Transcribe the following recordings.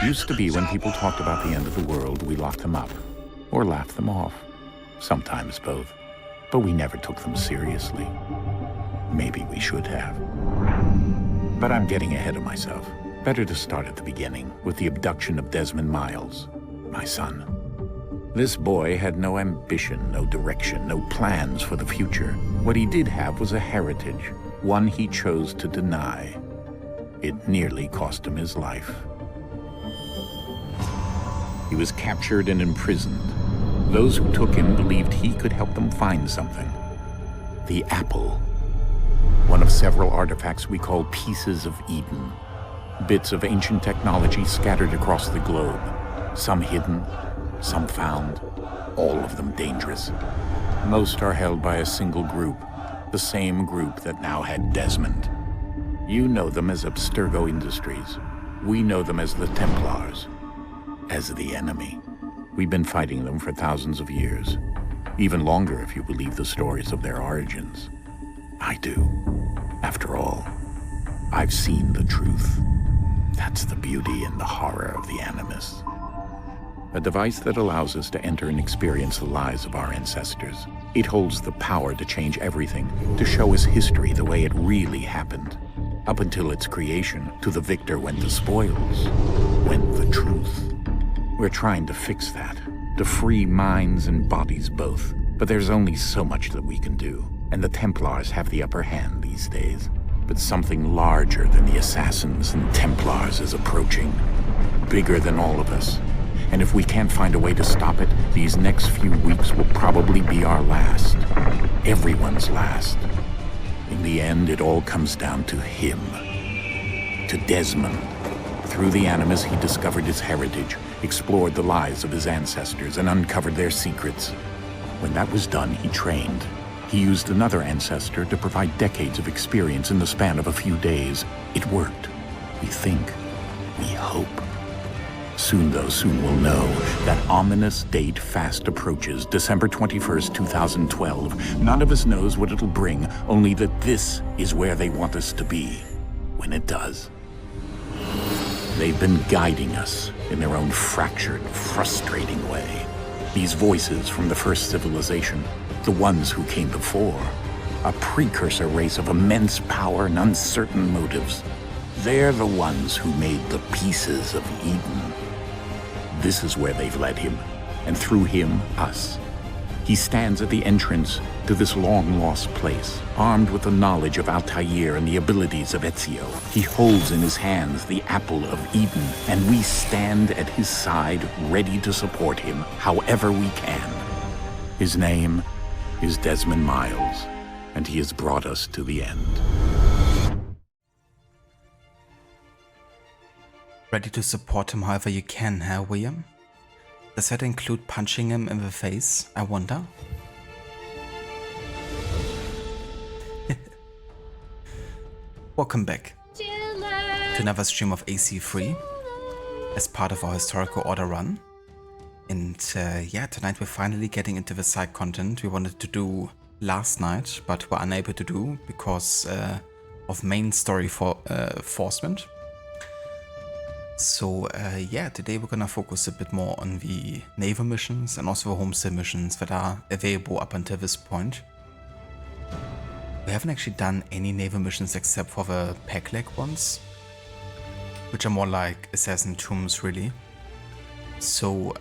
Used to be when people talked about the end of the world, we locked them up. Or laughed them off. Sometimes both. But we never took them seriously. Maybe we should have. But I'm getting ahead of myself. Better to start at the beginning, with the abduction of Desmond Miles, my son. This boy had no ambition, no direction, no plans for the future. What he did have was a heritage, one he chose to deny. It nearly cost him his life. He was captured and imprisoned. Those who took him believed he could help them find something. The apple. One of several artifacts we call pieces of Eden. Bits of ancient technology scattered across the globe. Some hidden, some found, all of them dangerous. Most are held by a single group, the same group that now had Desmond. You know them as Abstergo Industries. We know them as the Templars, as the enemy. We've been fighting them for thousands of years, even longer if you believe the stories of their origins. I do. After all, I've seen the truth. That's the beauty and the horror of the Animus. A device that allows us to enter and experience the lives of our ancestors. It holds the power to change everything, to show us history the way it really happened. Up until its creation, to the victor went the spoils, went the truth. We're trying to fix that, to free minds and bodies both. But there's only so much that we can do, and the Templars have the upper hand these days. But something larger than the Assassins and Templars is approaching, bigger than all of us. And if we can't find a way to stop it, these next few weeks will probably be our last. Everyone's last. In the end, it all comes down to him. To Desmond. Through the Animus, he discovered his heritage, explored the lives of his ancestors, and uncovered their secrets. When that was done, he trained. He used another ancestor to provide decades of experience in the span of a few days. It worked. We think. We hope. Soon we'll know. That ominous date fast approaches, December 21st, 2012. None of us knows what it'll bring, only that this is where they want us to be, when it does. They've been guiding us in their own fractured, frustrating way. These voices from the first civilization, the ones who came before, a precursor race of immense power and uncertain motives. They're the ones who made the pieces of Eden. This is where they've led him, and through him, us. He stands at the entrance to this long-lost place, armed with the knowledge of Altair and the abilities of Ezio. He holds in his hands the apple of Eden, and we stand at his side, ready to support him however we can. His name is Desmond Miles, and he has brought us to the end. Ready to support him however you can, huh, William? Does that include punching him in the face, I wonder? Welcome back to another stream of AC3 as part of our historical order run. And yeah, tonight we're finally getting into the side content we wanted to do last night, but were unable to do because of main story enforcement. So yeah, today we're gonna focus a bit more on the naval missions and also the Homestead missions that are available up until this point. We haven't actually done any naval missions except for the Peg-leg ones, which are more like Assassin Tombs really. So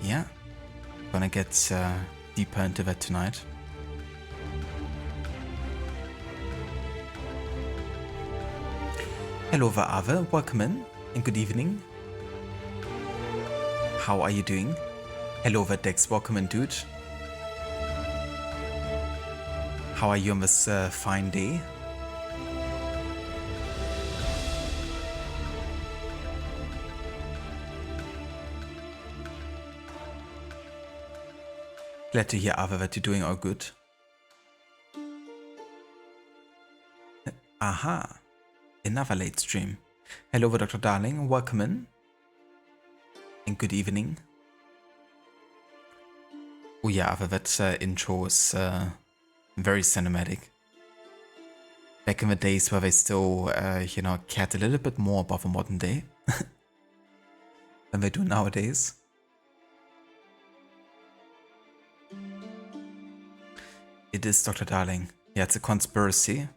yeah, gonna get deeper into that tonight. Hello Vaave, welcome in. And good evening. How are you doing? Hello Verdex, welcome in, dude. How are you on this fine day? Glad to hear, Ava, that you're doing all good. Aha, another late stream. Hello, Dr. Darling, welcome in. And good evening. Oh yeah, that intro is very cinematic. Back in the days where they still, you know, cared a little bit more about the modern day. than they do nowadays. It is, Dr. Darling. Yeah, it's a conspiracy.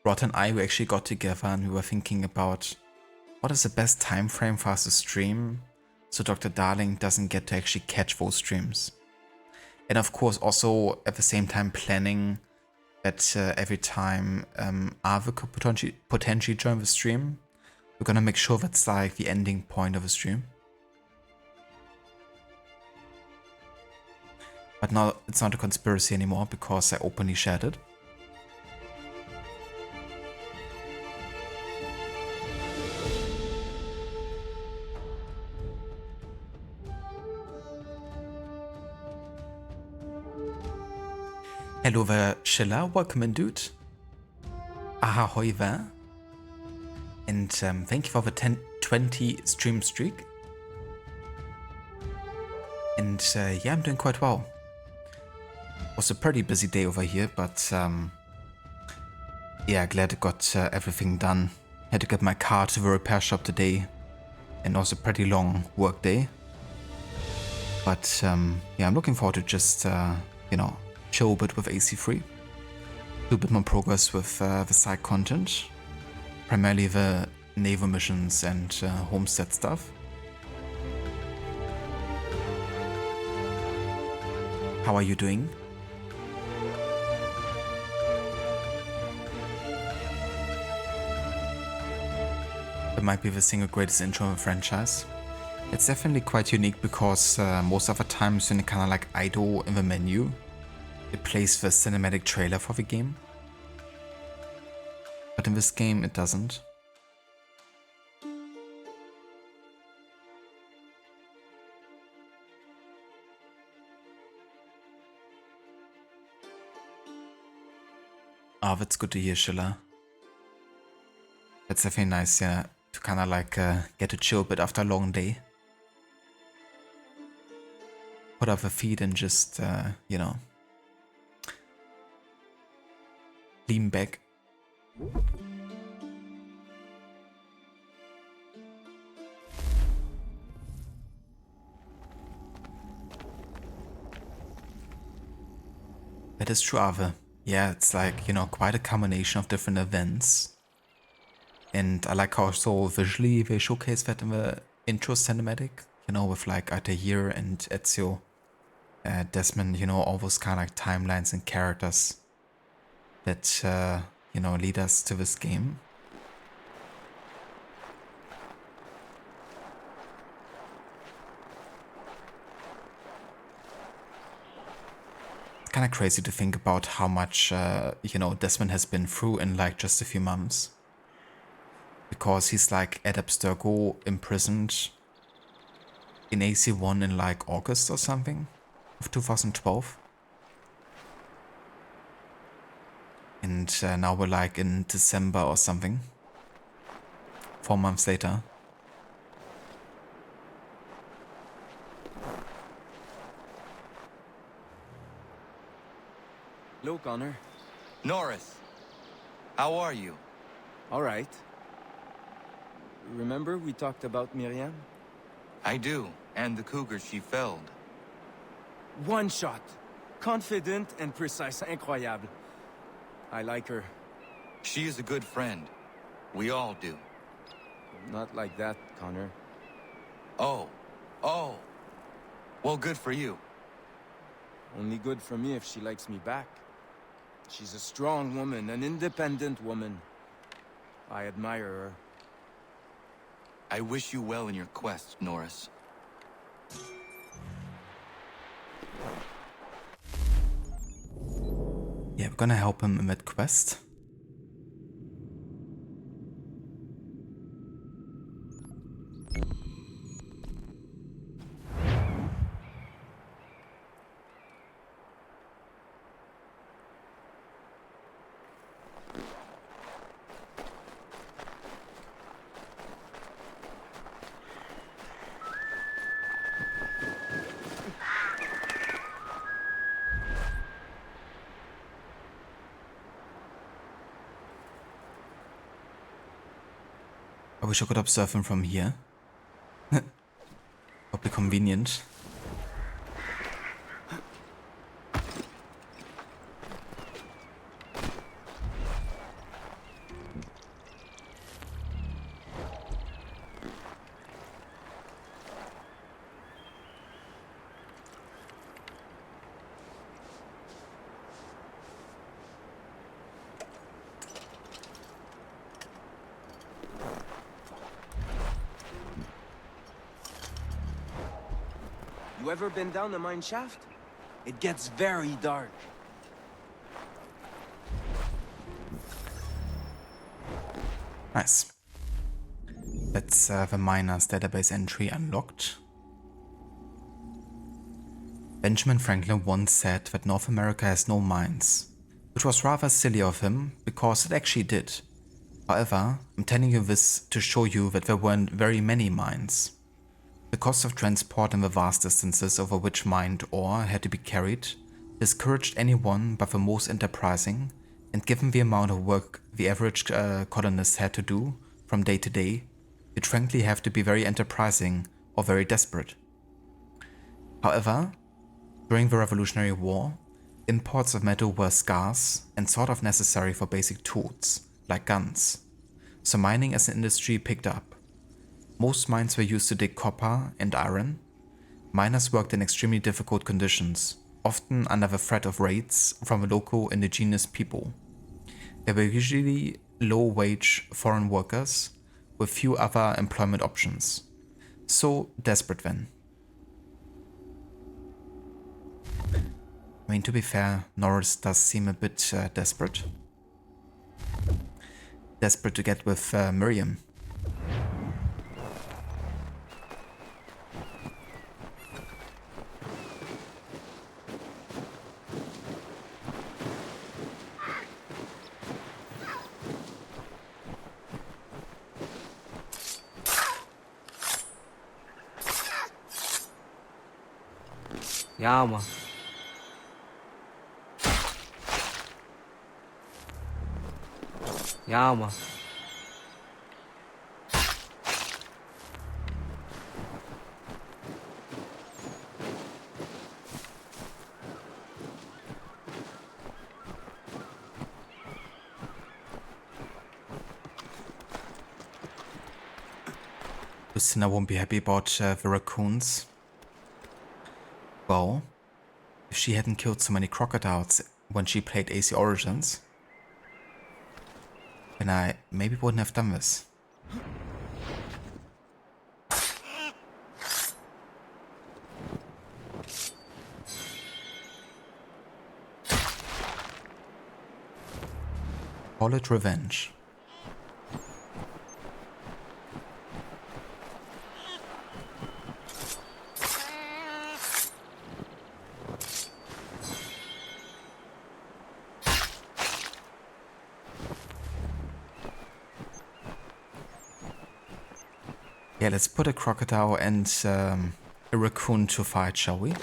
Rod and I, we actually got together and we were thinking about what is the best time frame for us to stream so Dr. Darling doesn't get to actually catch those streams. And of course also at the same time planning that every time Ave could potentially join the stream, we're gonna make sure that's like the ending point of the stream. But now it's not a conspiracy anymore because I openly shared it. Hello there, Shilla, welcome in, dude. Ahoy there. And thank you for the 20 stream streak. And yeah, I'm doing quite well. Was a pretty busy day over here, but yeah, glad I got everything done. Had to get my car to the repair shop today, and also a pretty long work day. But yeah, I'm looking forward to just you know, chill a bit with AC3, do a bit more progress with the side content, primarily the naval missions and homestead stuff. How are you doing? It might be the single greatest intro in the franchise. It's definitely quite unique because most of the times when you kind of like idle in the menu, it plays the cinematic trailer for the game. But in this game, it doesn't. Oh, that's good to hear, Schiller. That's definitely nice, yeah, to kind of like get to chill a bit after a long day. Put up the feet and just, you know, lean back. That is true, Ave. Yeah, it's like, you know, quite a combination of different events. And I like how so visually they showcase that in the intro cinematic, you know, with like Altair and Ezio, Desmond, you know, all those kind of like timelines and characters that, you know, lead us to this game. It's kind of crazy to think about how much, you know, Desmond has been through in like just a few months. Because he's like at Abstergo imprisoned in AC1 in like August or something of 2012. And now we're like in December or something. 4 months later. Hello, Connor. Norris, how are you? All right. Remember we talked about Miriam? I do, and the cougar she felled. One shot. Confident and precise. Incroyable. I like her. She is a good friend. We all do. Not like that, Connor. Oh. Well, good for you. Only good for me if she likes me back. She's a strong woman, an independent woman. I admire her. I wish you well in your quest, Norris. Yeah, we're gonna help him in that quest. I wish I could observe him from here. Probably convenient. You ever been down a mine shaft? It gets very dark. Nice. That's the miner's database entry unlocked. Benjamin Franklin once said that North America has no mines, which was rather silly of him because it actually did. However, I'm telling you this to show you that there weren't very many mines. The cost of transport and the vast distances over which mined ore had to be carried discouraged anyone but the most enterprising, and given the amount of work the average colonist had to do from day to day, you'd frankly have to be very enterprising or very desperate. However, during the Revolutionary War, imports of metal were scarce and sort of necessary for basic tools, like guns, so mining as an industry picked up. Most mines were used to dig copper and iron. Miners worked in extremely difficult conditions, often under the threat of raids from the local indigenous people. They were usually low-wage foreign workers with few other employment options. So desperate then. I mean, to be fair, Norris does seem a bit desperate. Desperate to get with Miriam. Ja, man. Ja, man. Lucina won't be happy about the raccoons. Well, if she hadn't killed so many crocodiles when she played AC Origins, then I maybe wouldn't have done this. Call it revenge. Yeah, let's put a crocodile and a raccoon to fight, shall we?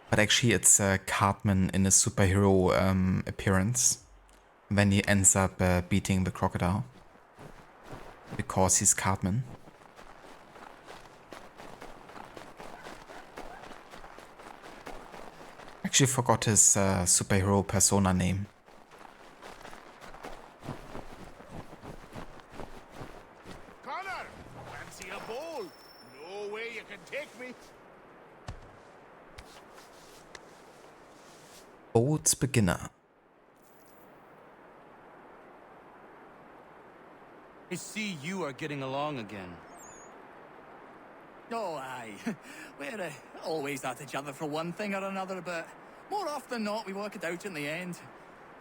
But actually it's Cartman in a superhero appearance when he ends up beating the crocodile. Because he's Cartman. Actually forgot his superhero persona name. Bold's beginner. I see you are getting along again. Oh, aye. We're always at each other for one thing or another, but more often than not, we work it out in the end.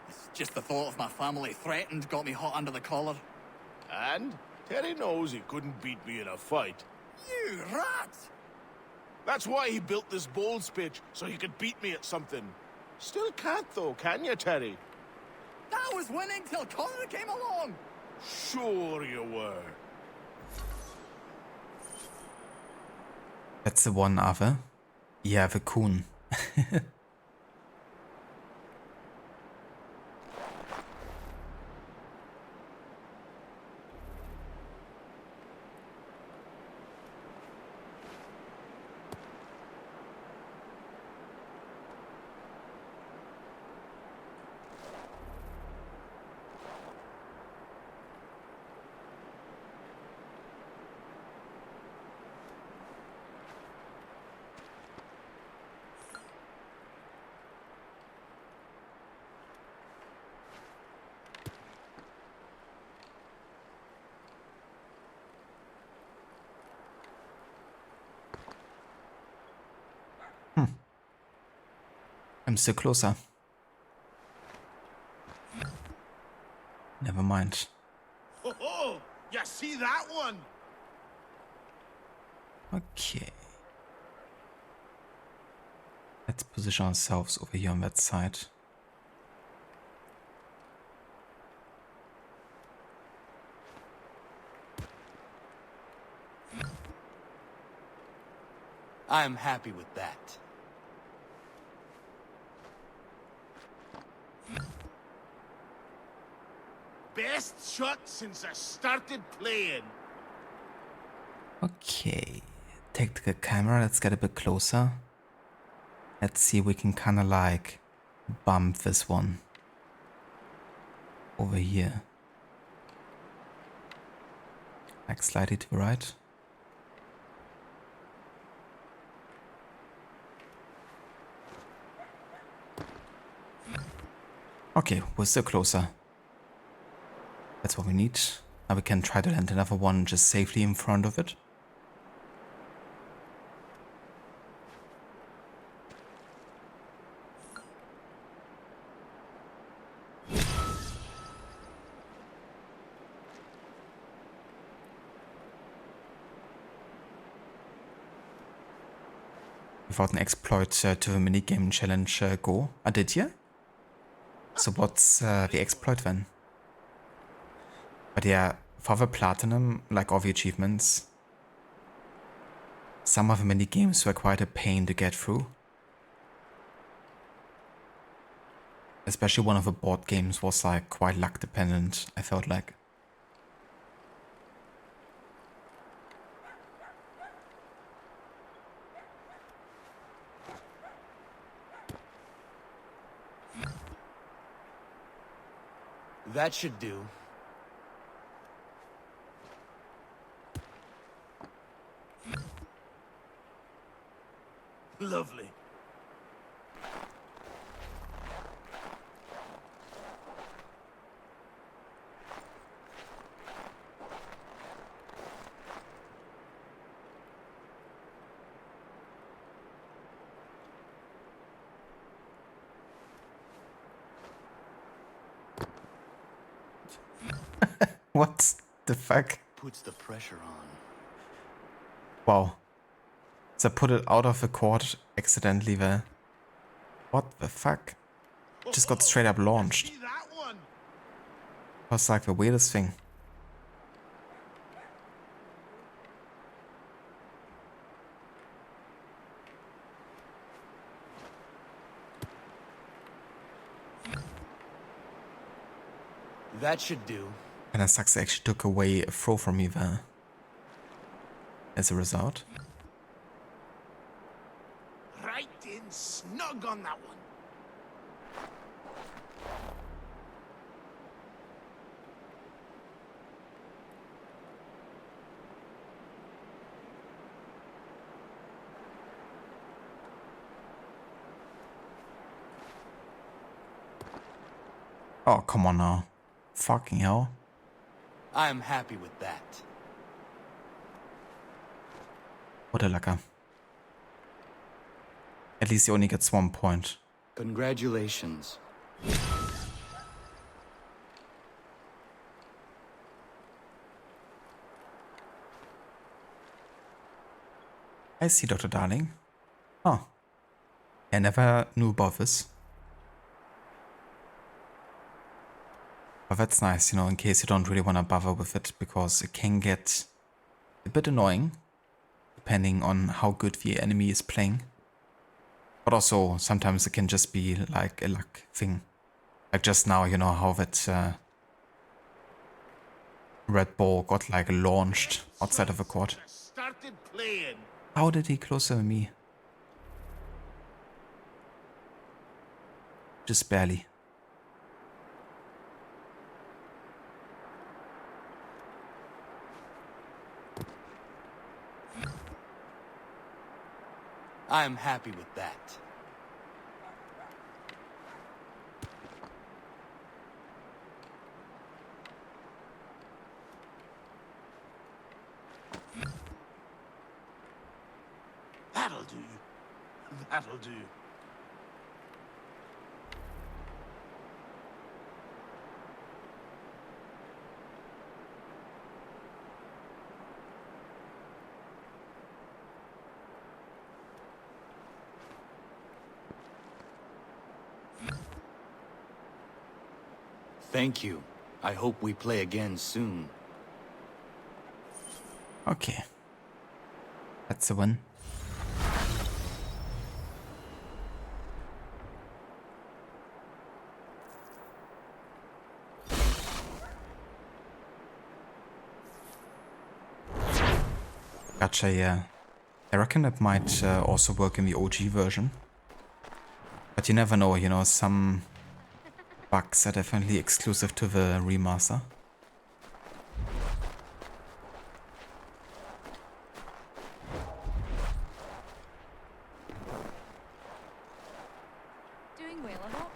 It's just the thought of my family threatened got me hot under the collar. And Terry knows he couldn't beat me in a fight. You rat! That's why he built this Bowls pitch, so he could beat me at something. Still can't though, can you, Terry? I was winning till Connor came along! Sure you were. That's the one other. Yeah, the coon. I'm still closer. Never mind. Ho ho! You see that one? Okay. Let's position ourselves over here on that side. I'm happy with that. Best shot since I started playing. Okay. Take the camera, let's get a bit closer. Let's see if we can kind of like bump this one over here. Like slightly to the right. Okay, we're still closer. That's what we need. Now we can try to land another one just safely in front of it. Without an exploit to the minigame challenge go. Did you? So what's the exploit then? But yeah, for the platinum, like all the achievements, some of the minigames were quite a pain to get through. Especially one of the board games was like quite luck dependent, I felt like. That should do. Lovely. What the fuck? Puts the pressure on. Wow. So I put it out of the court accidentally there. What the fuck? Just got straight up launched. See that one? Was like the weirdest thing. That should do. And it sucks they actually took away a throw from me there. As a result. Right in snug on that one. Oh, come on now. Fucking hell. I'm happy with that. What a lucker. At least he only gets 1 point. Congratulations. I see, Dr. Darling. Oh. I never knew about this. But that's nice, you know, in case you don't really want to bother with it, because it can get a bit annoying, depending on how good the enemy is playing. But also, sometimes it can just be like a luck thing. Like just now, you know, how that red ball got like launched outside of the court. I started playing. How did he closer than me? Just barely. I'm happy with that. That'll do. That'll do. Thank you. I hope we play again soon. Okay. That's a win. Gotcha, yeah. I reckon it might also work in the OG version. But you never know, you know, some bugs are definitely exclusive to the remaster. Doing well, I hope.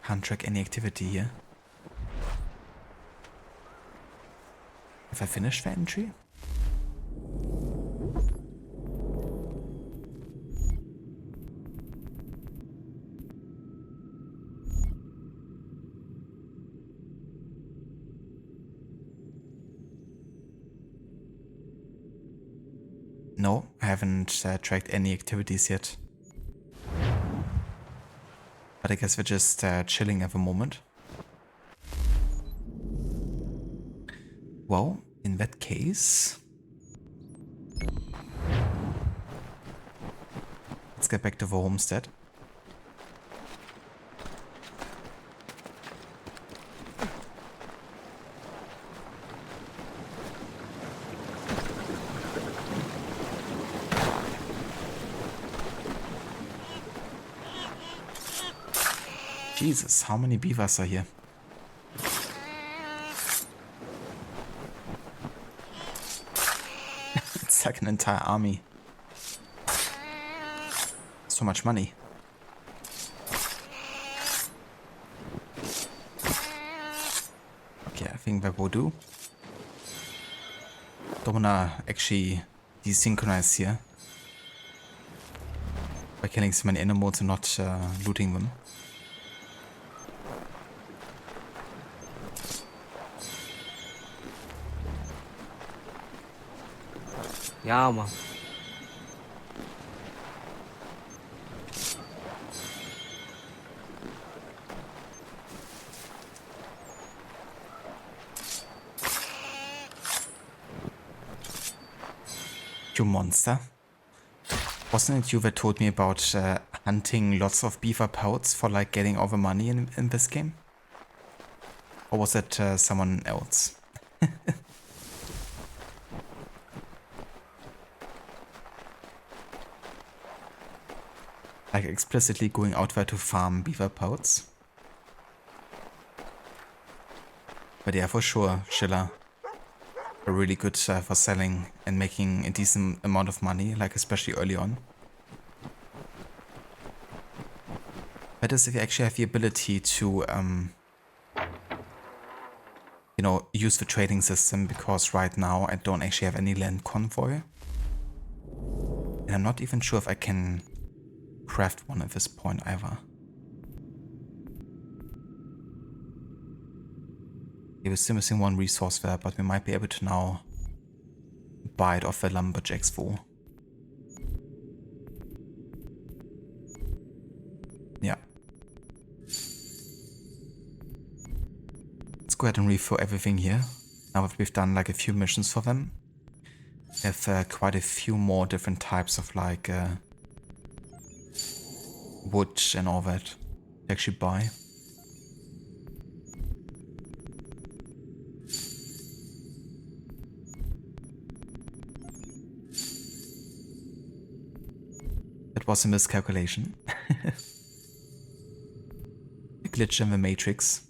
Can't track any activity here. Have I finished the entry? No, I haven't tracked any activities yet. But I guess we're just chilling at the moment. Well, in that case, let's get back to the homestead. Jesus, how many beavers are here? It's like an entire army. So much money. Okay, I think that will do. Don't wanna actually desynchronize here by killing so many animals and not looting them. Ja, man. You monster. Wasn't it you that told me about hunting lots of beaver pelts for like getting all the money in this game? Or was it someone else? Like explicitly going out there to farm beaver pelts? But yeah, for sure, Schiller. Are really good for selling and making a decent amount of money, like especially early on. That is if you actually have the ability to, you know, use the trading system, because right now I don't actually have any land convoy. And I'm not even sure if I can craft one at this point either. We're still missing one resource there, but we might be able to now buy it off the lumberjacks for. Yeah. Let's go ahead and refill everything here. Now that we've done like a few missions for them. We have quite a few more different types of like wood and all that to actually buy. That was a miscalculation. A glitch in the matrix.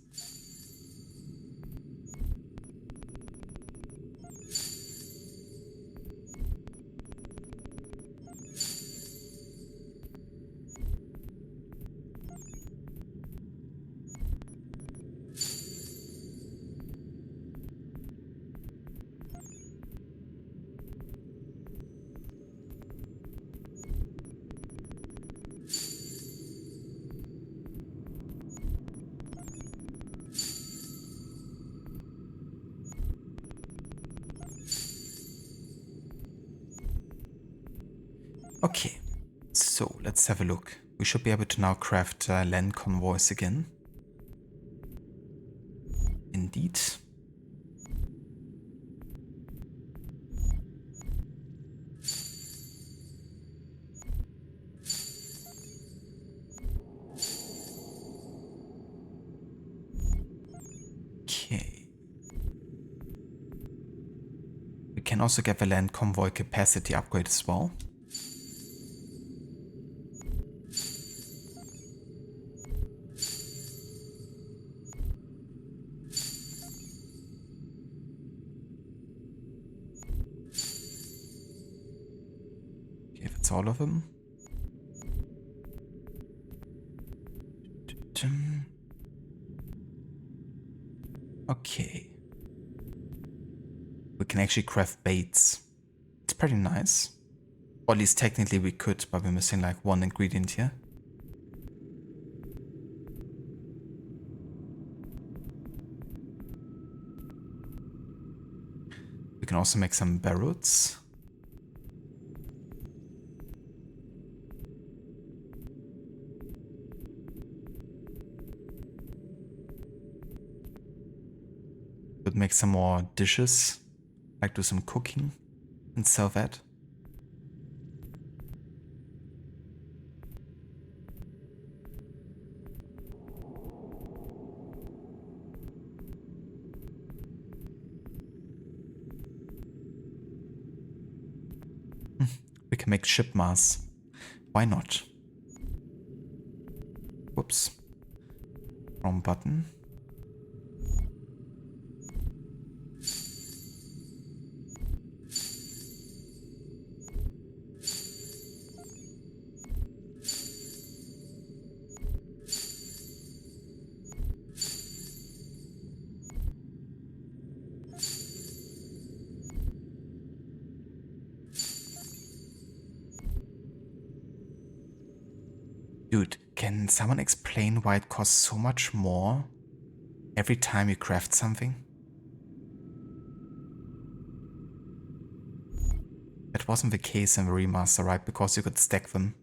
Okay, so let's have a look. We should be able to now craft land convoys again. Indeed. Okay. We can also get the land convoy capacity upgrade as well. Okay, that's all of them. Okay. We can actually craft baits. It's pretty nice. Or at least technically we could, but we're missing like one ingredient here. We can also make some barrels. Could make some more dishes, like do some cooking and sell that. We can make ship masts. Why not? Whoops. Wrong button. Dude, can someone explain why it costs so much more every time you craft something? That wasn't the case in the remaster, right? Because you could stack them.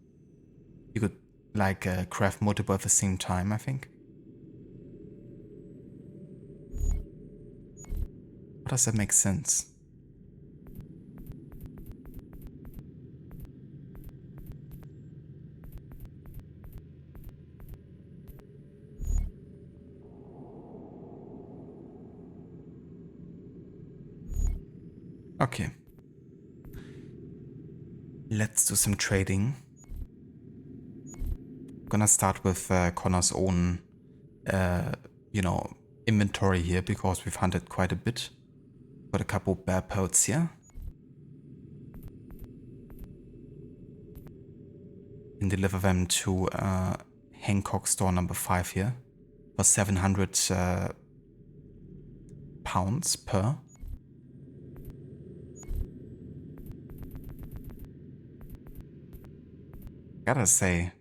You could, like, craft multiple at the same time, I think. How does that make sense? Okay. Let's do some trading. Gonna start with Connor's own, inventory here because we've hunted quite a bit. Got a couple bear pelts here. And deliver them to Hancock store number 5 here for 700 pounds per. Gotta say,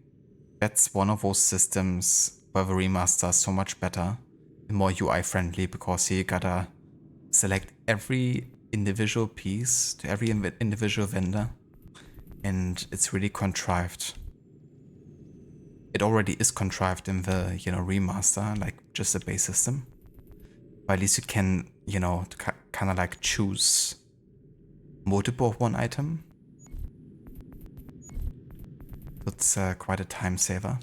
that's one of those systems where the remaster is so much better and more UI friendly because here you gotta select every individual piece to every individual vendor, and it's really contrived. It already is contrived in the remaster, like just a base system, but at least you can kind of like choose multiple of one item. That's quite a time saver.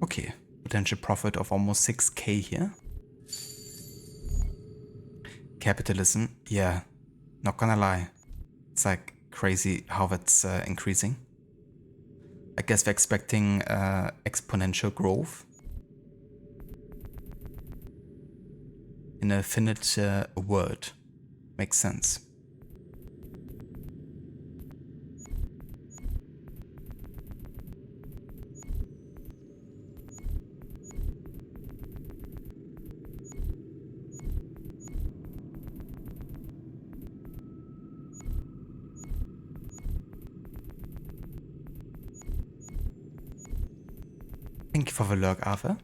Okay, potential profit of almost 6k here. Capitalism, yeah, not gonna lie. It's like crazy how that's increasing. I guess they're expecting exponential growth in a finite world. Makes sense. you for the lurk, Arthur.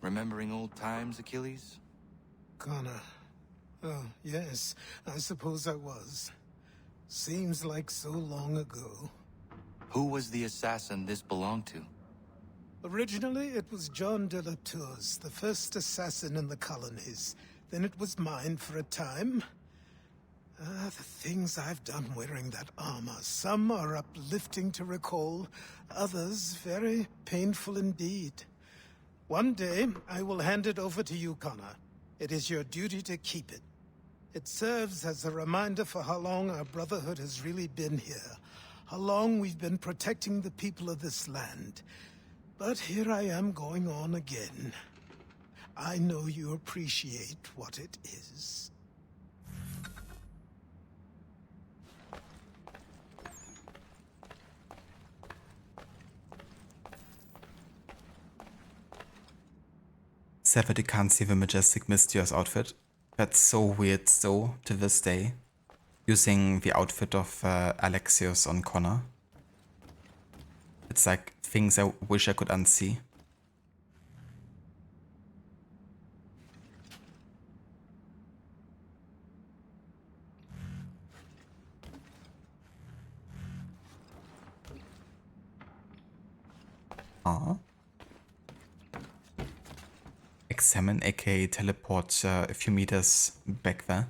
Remembering old times, Achilles? Connor. Oh, yes, I suppose I was. Seems like so long ago. Who was the assassin this belonged to? Originally, it was John de la Tour's, the first assassin in the colonies. Then it was mine for a time. The things I've done wearing that armor. Some are uplifting to recall, others very painful indeed. One day, I will hand it over to you, Connor. It is your duty to keep it. It serves as a reminder for how long our brotherhood has really been here. How long we've been protecting the people of this land. But here I am going on again. I know you appreciate what it is. Sad that you can't see the majestic mysterious outfit. That's so weird though, to this day. Using the outfit of Alexios on Connor. It's like things I wish I could unsee. Examine, aka teleport a few meters back there.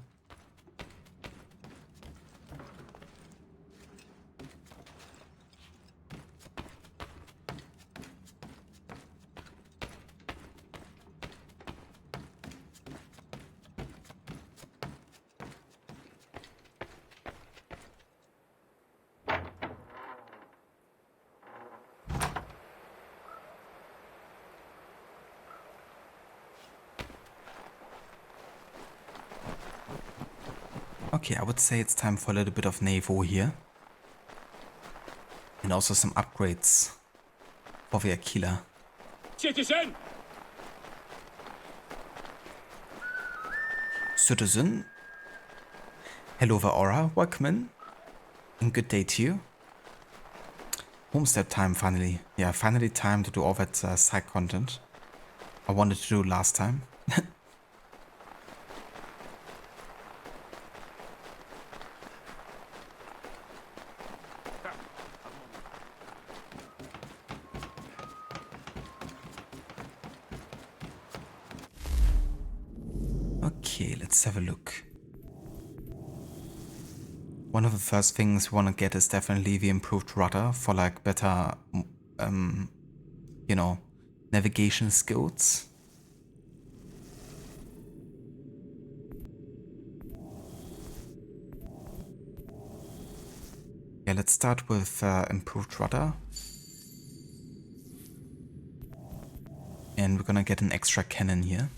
Okay, I would say it's time for a little bit of Naval here. And also some upgrades for the Aquila. Citizen! Citizen? Hello, the Aura. Welcome in. And good day to you. Homestead time, finally. Yeah, finally time to do all that side content I wanted to do last time. Okay, let's have a look. One of the first things we want to get is definitely the improved rudder for like better, you know, navigation skills. Yeah, let's start with improved rudder. And we're gonna get an extra cannon here.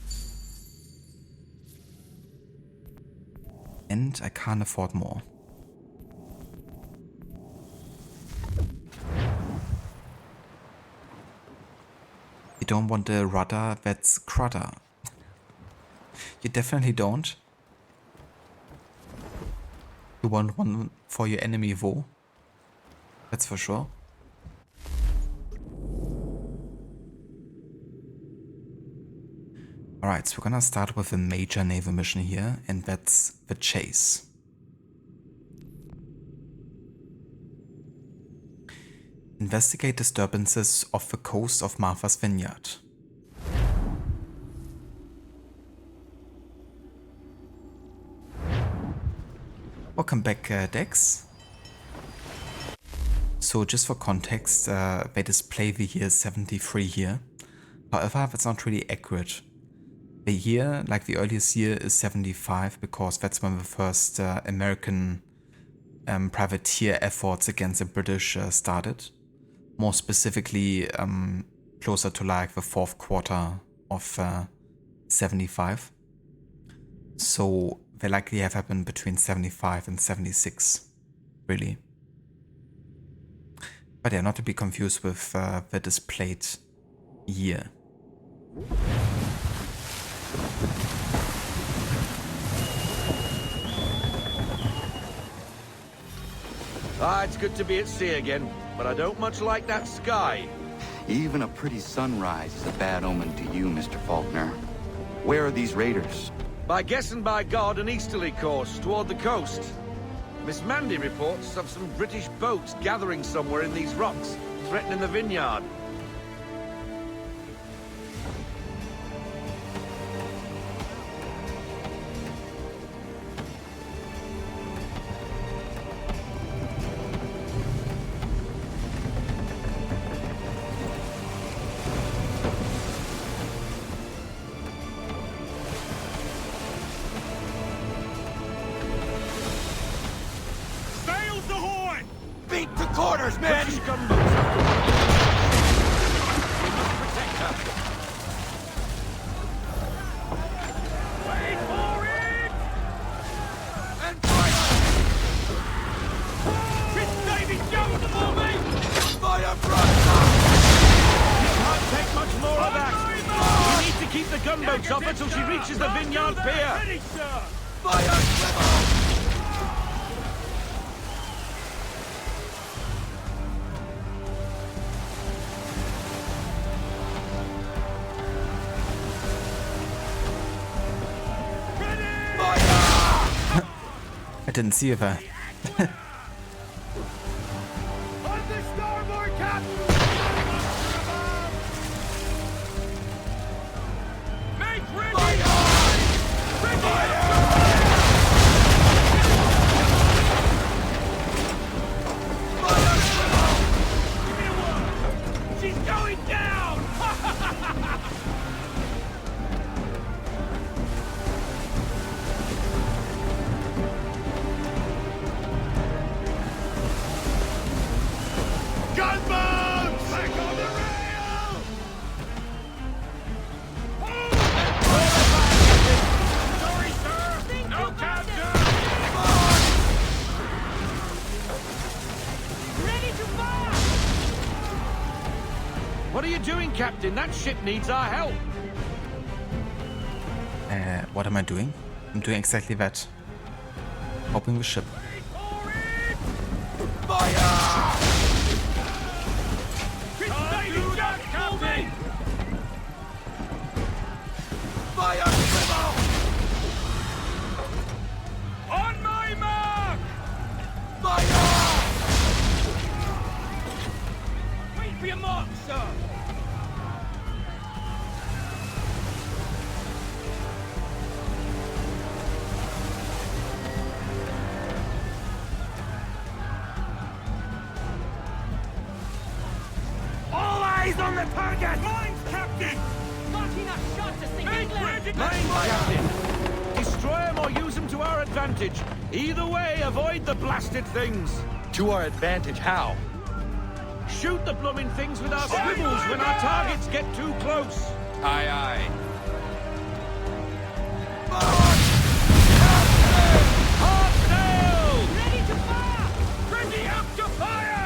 And I can't afford more. You don't want a rudder that's crudder. You definitely don't. You want one for your enemy Vo. That's for sure. Alright, so we're gonna start with a major naval mission here, and that's the chase. Investigate disturbances off the coast of Martha's Vineyard. Welcome back, Dex. So just for context, they display the year 73 here. However, that's not really accurate. The year, like the earliest year, is 75 because that's when the first American privateer efforts against the British started. More specifically, closer to like the fourth quarter of 75. So they likely have happened between 75 and 76, really. But yeah, not to be confused with the displayed year. Ah, it's good to be at sea again, but I don't much like that sky. Even a pretty sunrise is a bad omen to you, Mr. Faulkner. Where are these raiders? By guess and by God, an easterly course toward the coast. Miss Mandy reports of some British boats gathering somewhere in these rocks, threatening the vineyard. Quarters, men! British gunboats have to work. We must protect her. Wait for it! And fire! It's Davy Jones for me! Fire, brother! You can't take much more of that. We need to keep the gunboats off until she reaches the vineyard pier. Fire, swivel! I didn't see it there. On the starboard, Captain! Make ready! Fire! Fire! Fire! She's going down! Gunboats! Back on the rail! Sorry, sir! No captain! Ready to fire! What are you doing, Captain? That ship needs our help. What am I doing? I'm doing exactly that. Helping the ship. Fire! Captain! Fire, swivel! On my mark! Fire! Wait for your mark, sir! All eyes on the target! Mines, Captain! Not enough shots to sink England! Mines, Captain! Destroy them or use them to our advantage. Either way, avoid the blasted things. To our advantage, how? Shoot the blooming things with our swivels when our targets get too close. Aye, aye. Hard sail! Ready to fire! Ready up to fire!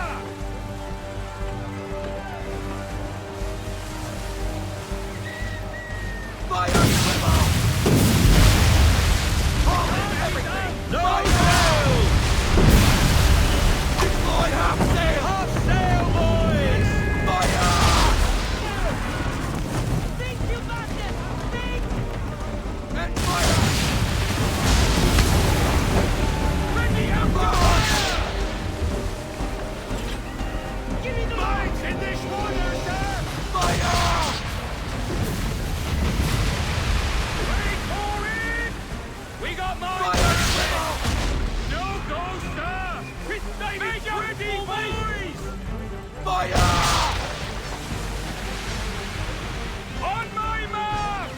Fire, swivel! Haul in everything! No sail! Deploy half sail! Half sail, boys! Fire! Think, you bastard! Think! On my mark!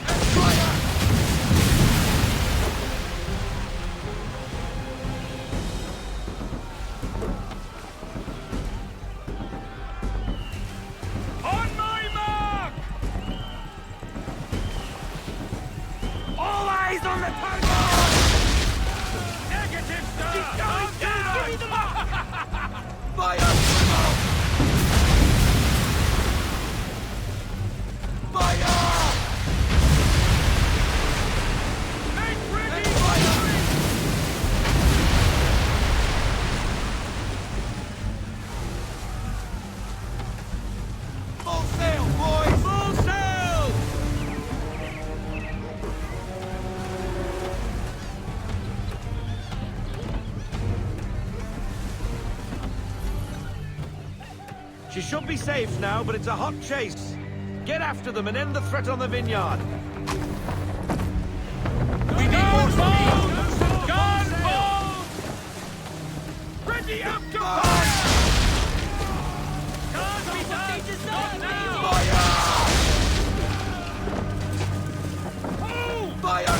On my mark! All eyes on the target! Negative, sir! Keep going down! Give me the mark! Fire! Fire! Make ready! Full sail, boys! Full sail! She should be safe now, but it's a hot chase. Get after them and end the threat on the vineyard. We need more speed! Gunboat! Ready up to fire! Can't be done! Not now! Fire! Oh! Fire!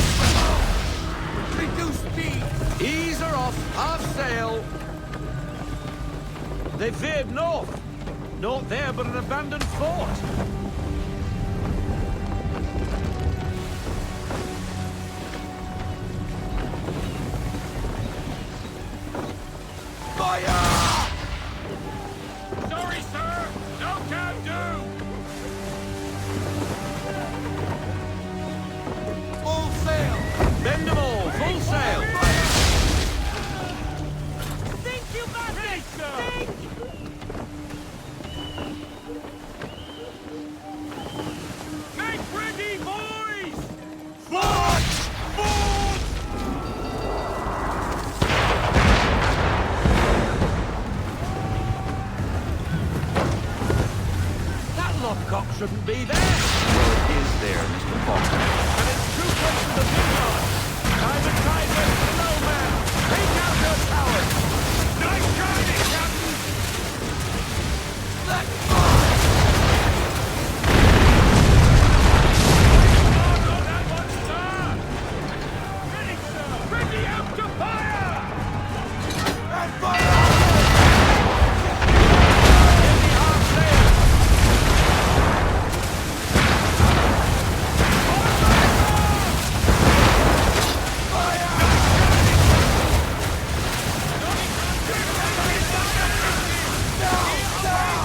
Reduce speed! Ease her off, half sail. They veered north. Not there, but an abandoned fort. Fire! Sorry, sir. No can do. Full sail. Bend them all. Full sail. Think you got it, sir. Make ready, boys! Fort! Fort! That lobcock shouldn't be there. Well, it is there, Mr. Faulkner. And it's too close to the vineyard. Time and tide went slow, man. Take out your towers. Nice guiding, Captain. Let's go! Ready out to fire! And fire! Get the arms there! Fire! Down! Down!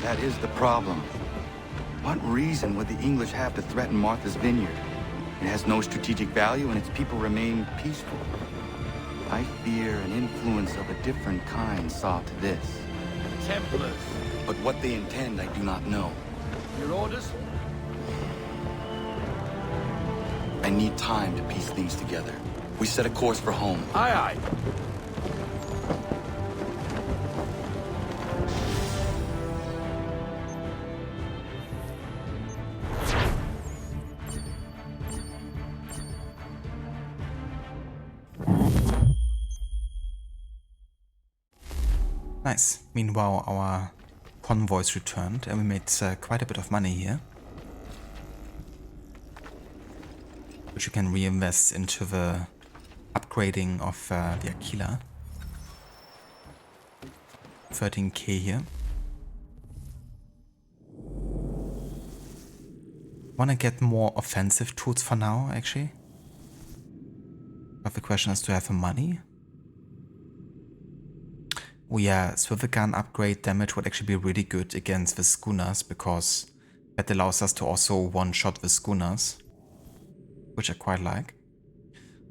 That is the problem. What reason would the English have to threaten Martha's Vineyard? It has no strategic value and its people remain peaceful. I fear an influence of a different kind saw to this. Templars. But what they intend, I do not know. Your orders? I need time to piece things together. We set a course for home. Aye, aye. Nice. Meanwhile, our convoys returned and we made quite a bit of money here, which you can reinvest into the upgrading of the Aquila. 13k here. Want to get more offensive tools for now, actually. But the question is, do I have the money? Oh yeah, swivel gun upgrade damage would actually be really good against the schooners, because that allows us to also one-shot the schooners, which I quite like.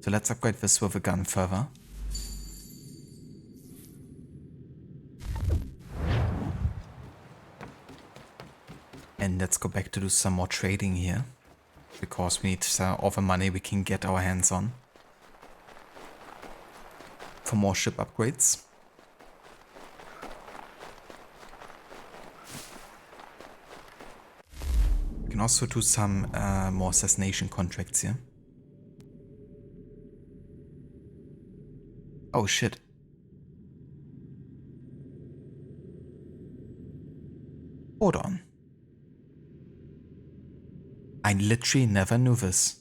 So let's upgrade the swivel gun further. And let's go back to do some more trading here, because we need all the money we can get our hands on for more ship upgrades. We can also do some more assassination contracts here. Oh shit. Hold on. I literally never knew this.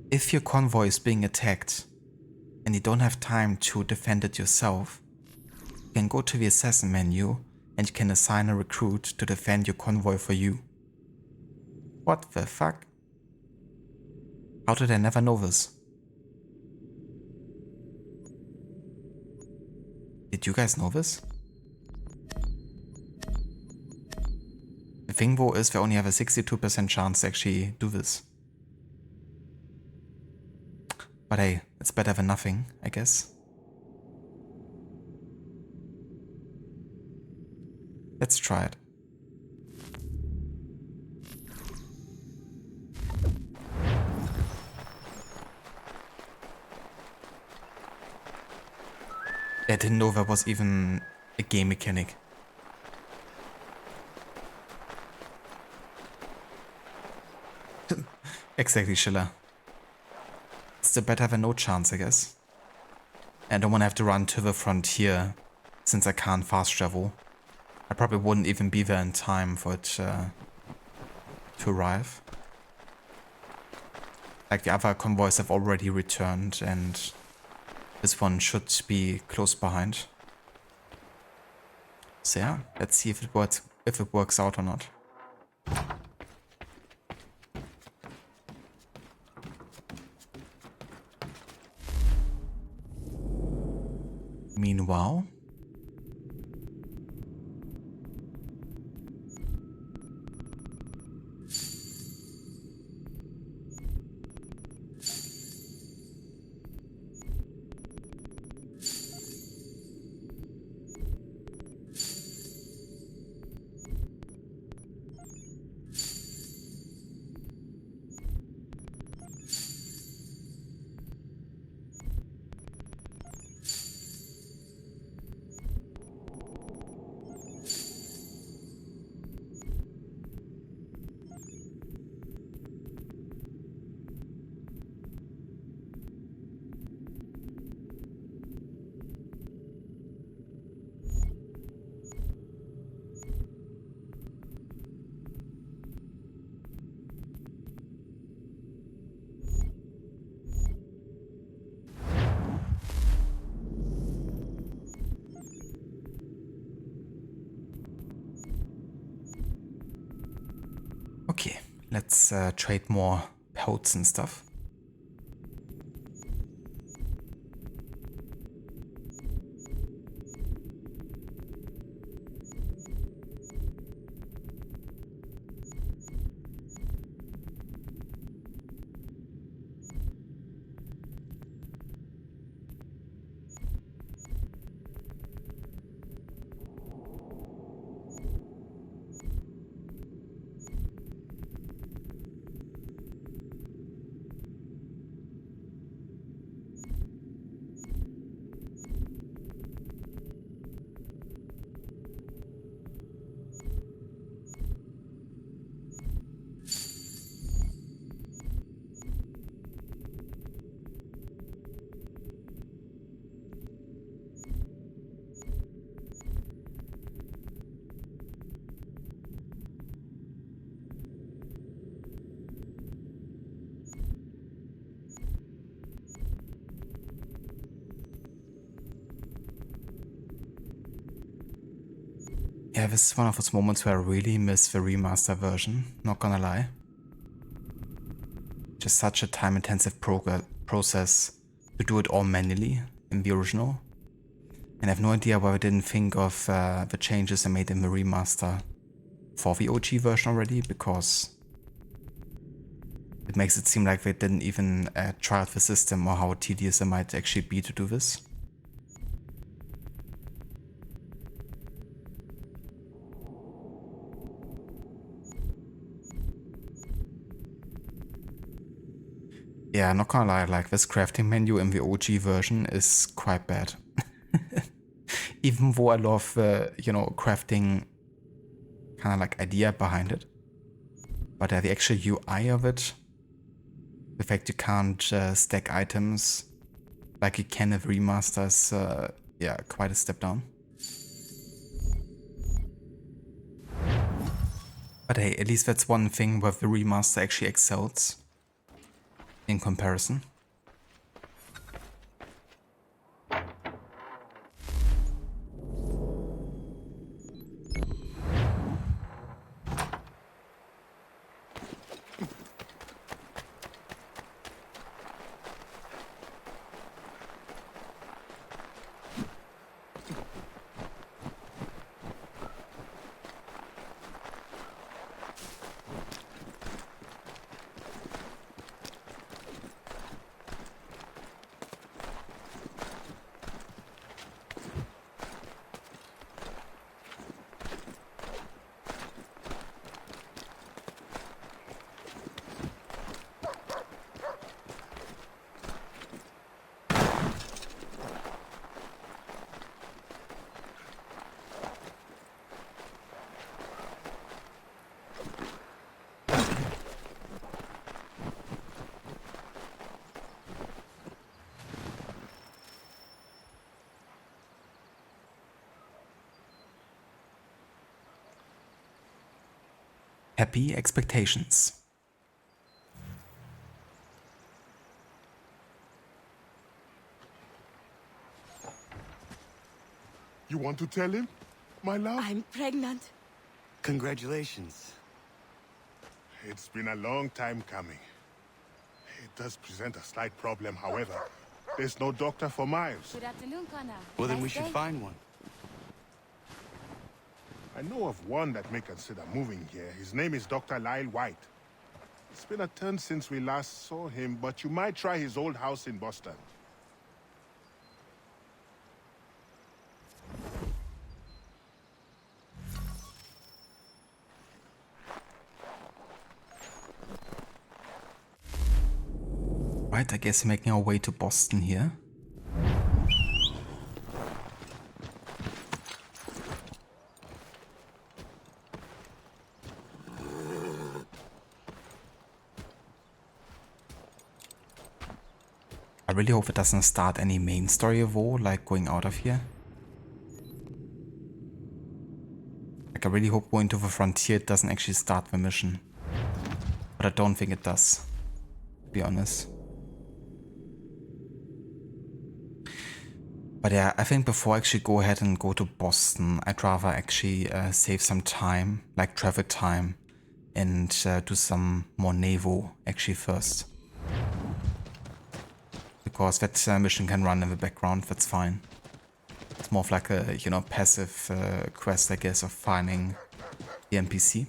If your convoy is being attacked and you don't have time to defend it yourself, you can go to the assassin menu and you can assign a recruit to defend your convoy for you. What the fuck? How did I never know this? Did you guys know this? The thing though is, we only have a 62% chance to actually do this. But hey, it's better than nothing, I guess. Let's try it. I didn't know there was even a game mechanic. Exactly, Schiller. It's still better than no chance, I guess. I don't want to have to run to the frontier, since I can't fast travel. I probably wouldn't even be there in time for it to arrive. Like, the other convoys have already returned, and this one should be close behind. So yeah, let's see if it works out or not. Meanwhile, okay, let's trade more pelts and stuff. Yeah, this is one of those moments where I really miss the remaster version, not gonna lie. Just such a time-intensive process to do it all manually in the original. And I have no idea why I didn't think of the changes I made in the remaster for the OG version already, because it makes it seem like they didn't even try out the system or how tedious it might actually be to do this. Yeah, not gonna lie, like this crafting menu in the OG version is quite bad. Even though I love the, crafting kind of like idea behind it. But the actual UI of it, the fact you can't stack items like you can in remasters, yeah, quite a step down. But hey, at least that's one thing where the remaster actually excels in comparison. Happy expectations. You want to tell him, my love? I'm pregnant. Congratulations. It's been a long time coming. It does present a slight problem, however. There's no doctor for Miles. Good afternoon, Connor. Well, then Nice we should day. find one. I know of one that may consider moving here. His name is Dr. Lyle White. It's been a turn since we last saw him, but you might try his old house in Boston. Right, I guess we're making our way to Boston here. I really hope it doesn't start any main story of war, like going out of here. Like I really hope going to the frontier doesn't actually start the mission. But I don't think it does, to be honest. But yeah, I think before I actually go ahead and go to Boston, I'd rather actually save some time, like travel time, and do some more Naval actually first. Because that mission can run in the background, that's fine. It's more of like a, passive quest, I guess, of finding the NPC.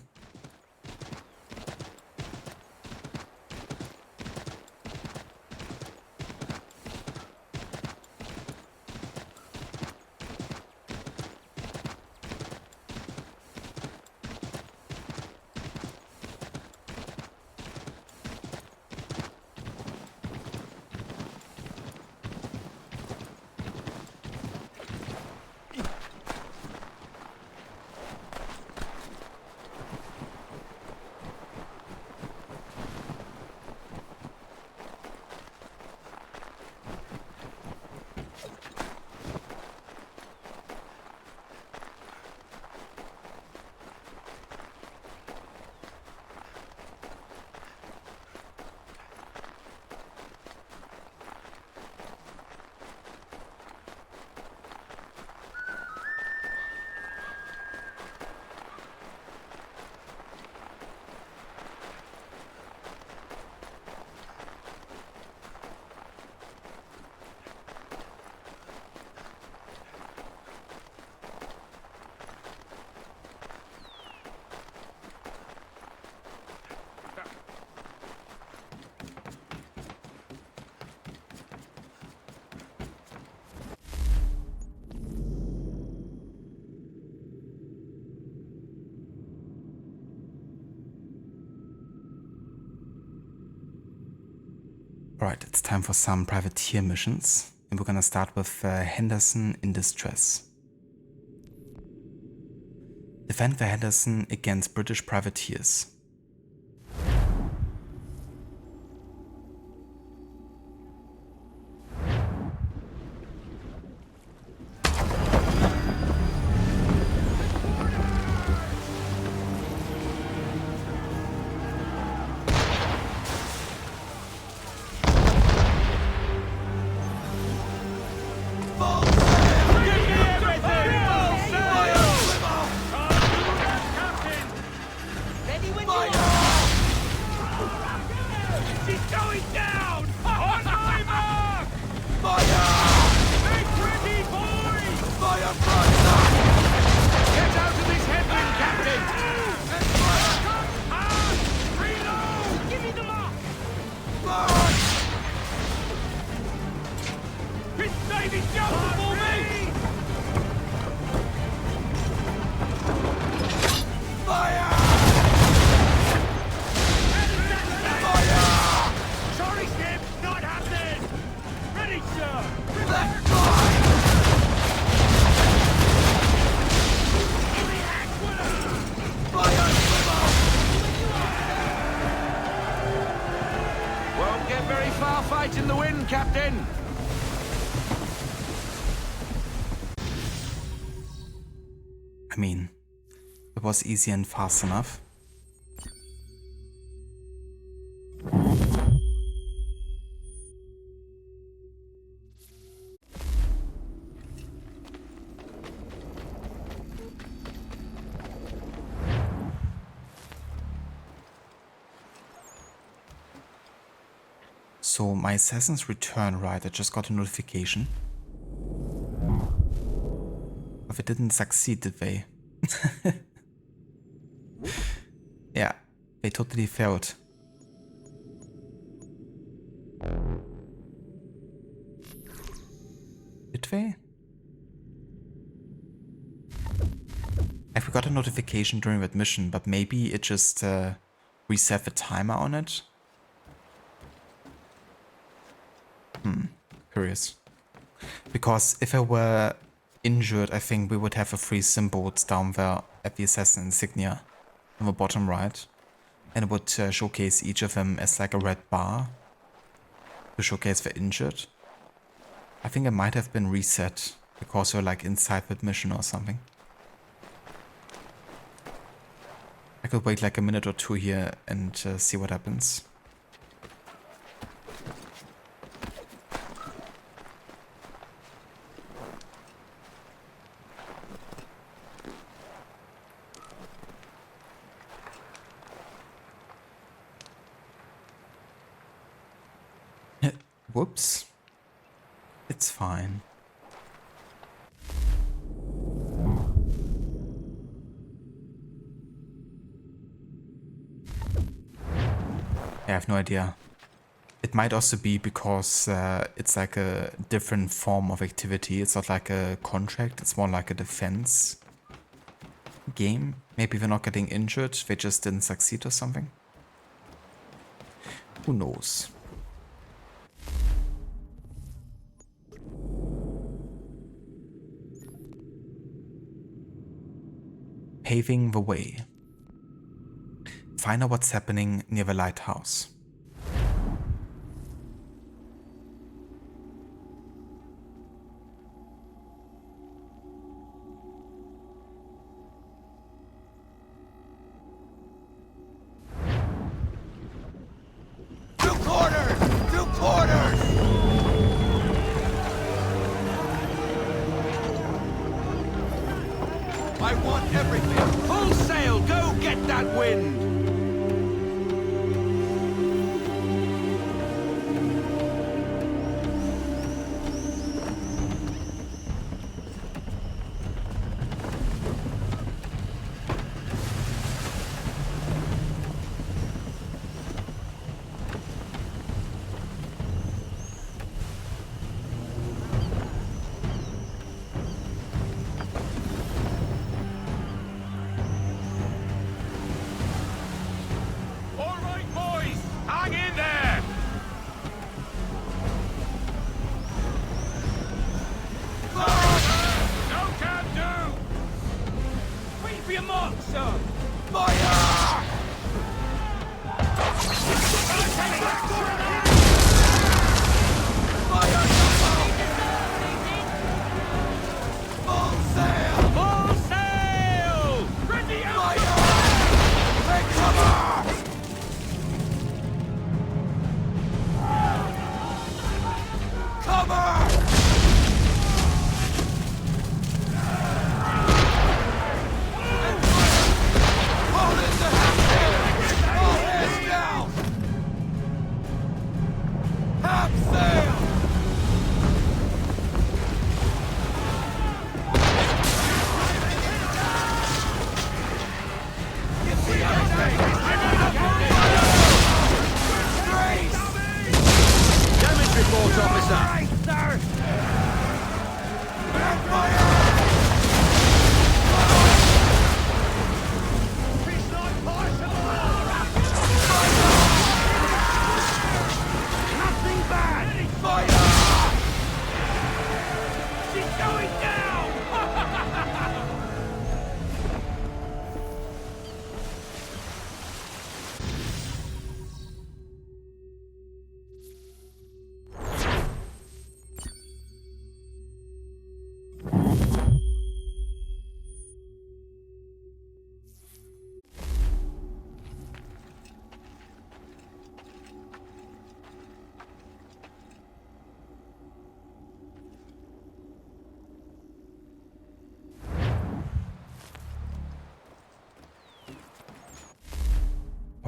Alright, it's time for some privateer missions. And we're gonna start with Henderson in distress. Defend the Henderson against British privateers. In the wind, Captain! I mean, it was easy and fast enough. So my assassins return, right? I just got a notification. But it didn't succeed, did they? Yeah, they totally failed. Did they? I forgot a notification during that mission, but maybe it just reset the timer on it. Curious. Because if I were injured, I think we would have the 3 symbols down there at the assassin insignia on the bottom right. And it would showcase each of them as like a red bar to showcase the injured. I think it might have been reset because we're like inside that mission or something. I could wait like a minute or 2 here and see what happens. Whoops. It's fine. I have no idea. It might also be because it's like a different form of activity. It's not like a contract, it's more like a defense game. Maybe they're not getting injured, they just didn't succeed or something. Who knows? Paving the way. Find out what's happening near the lighthouse. Two quarters! Two quarters! I want everything! Full sail! Go get that wind!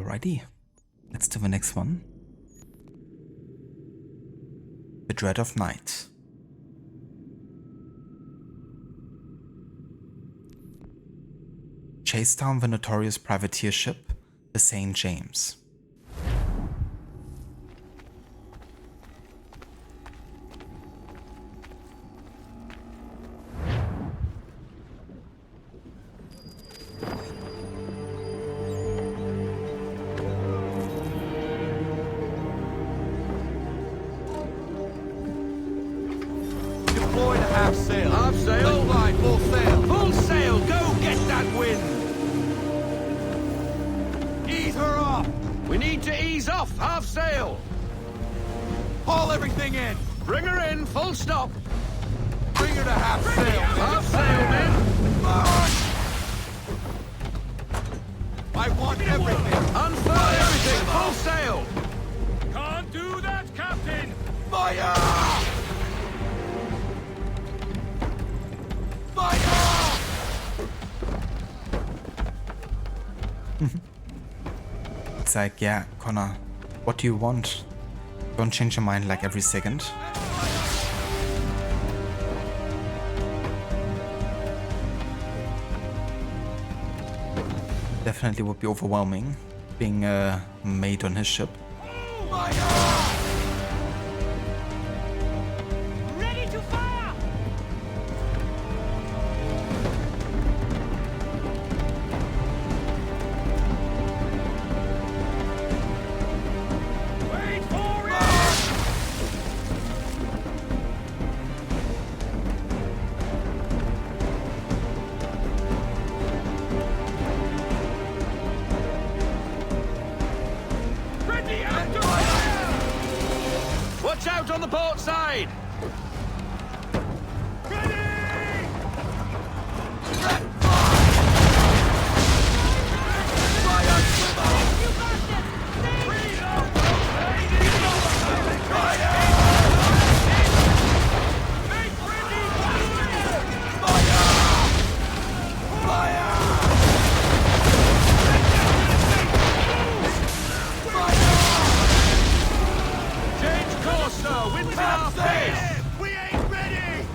Alrighty, let's do the next one. The Dread of Night. Chase down the notorious privateer ship, the St. James. Deploy to half sail. Half sail? Line, full sail. Full sail! Go get that wind! Ease her off! We need to ease off, half sail! Haul everything in! Bring her in, full stop! Bring her to half sail! Half sail, men! I want everything! Unfurl everything, full sail! Can't do that, Captain! Fire! It's like, yeah, Connor, what do you want? Don't change your mind like every second. Definitely would be overwhelming being a mate on his ship. Ready to fire! Wait for it! Ready after fire! Watch out on the port side! Change course, sir! Wind's in our face! We ain't ready!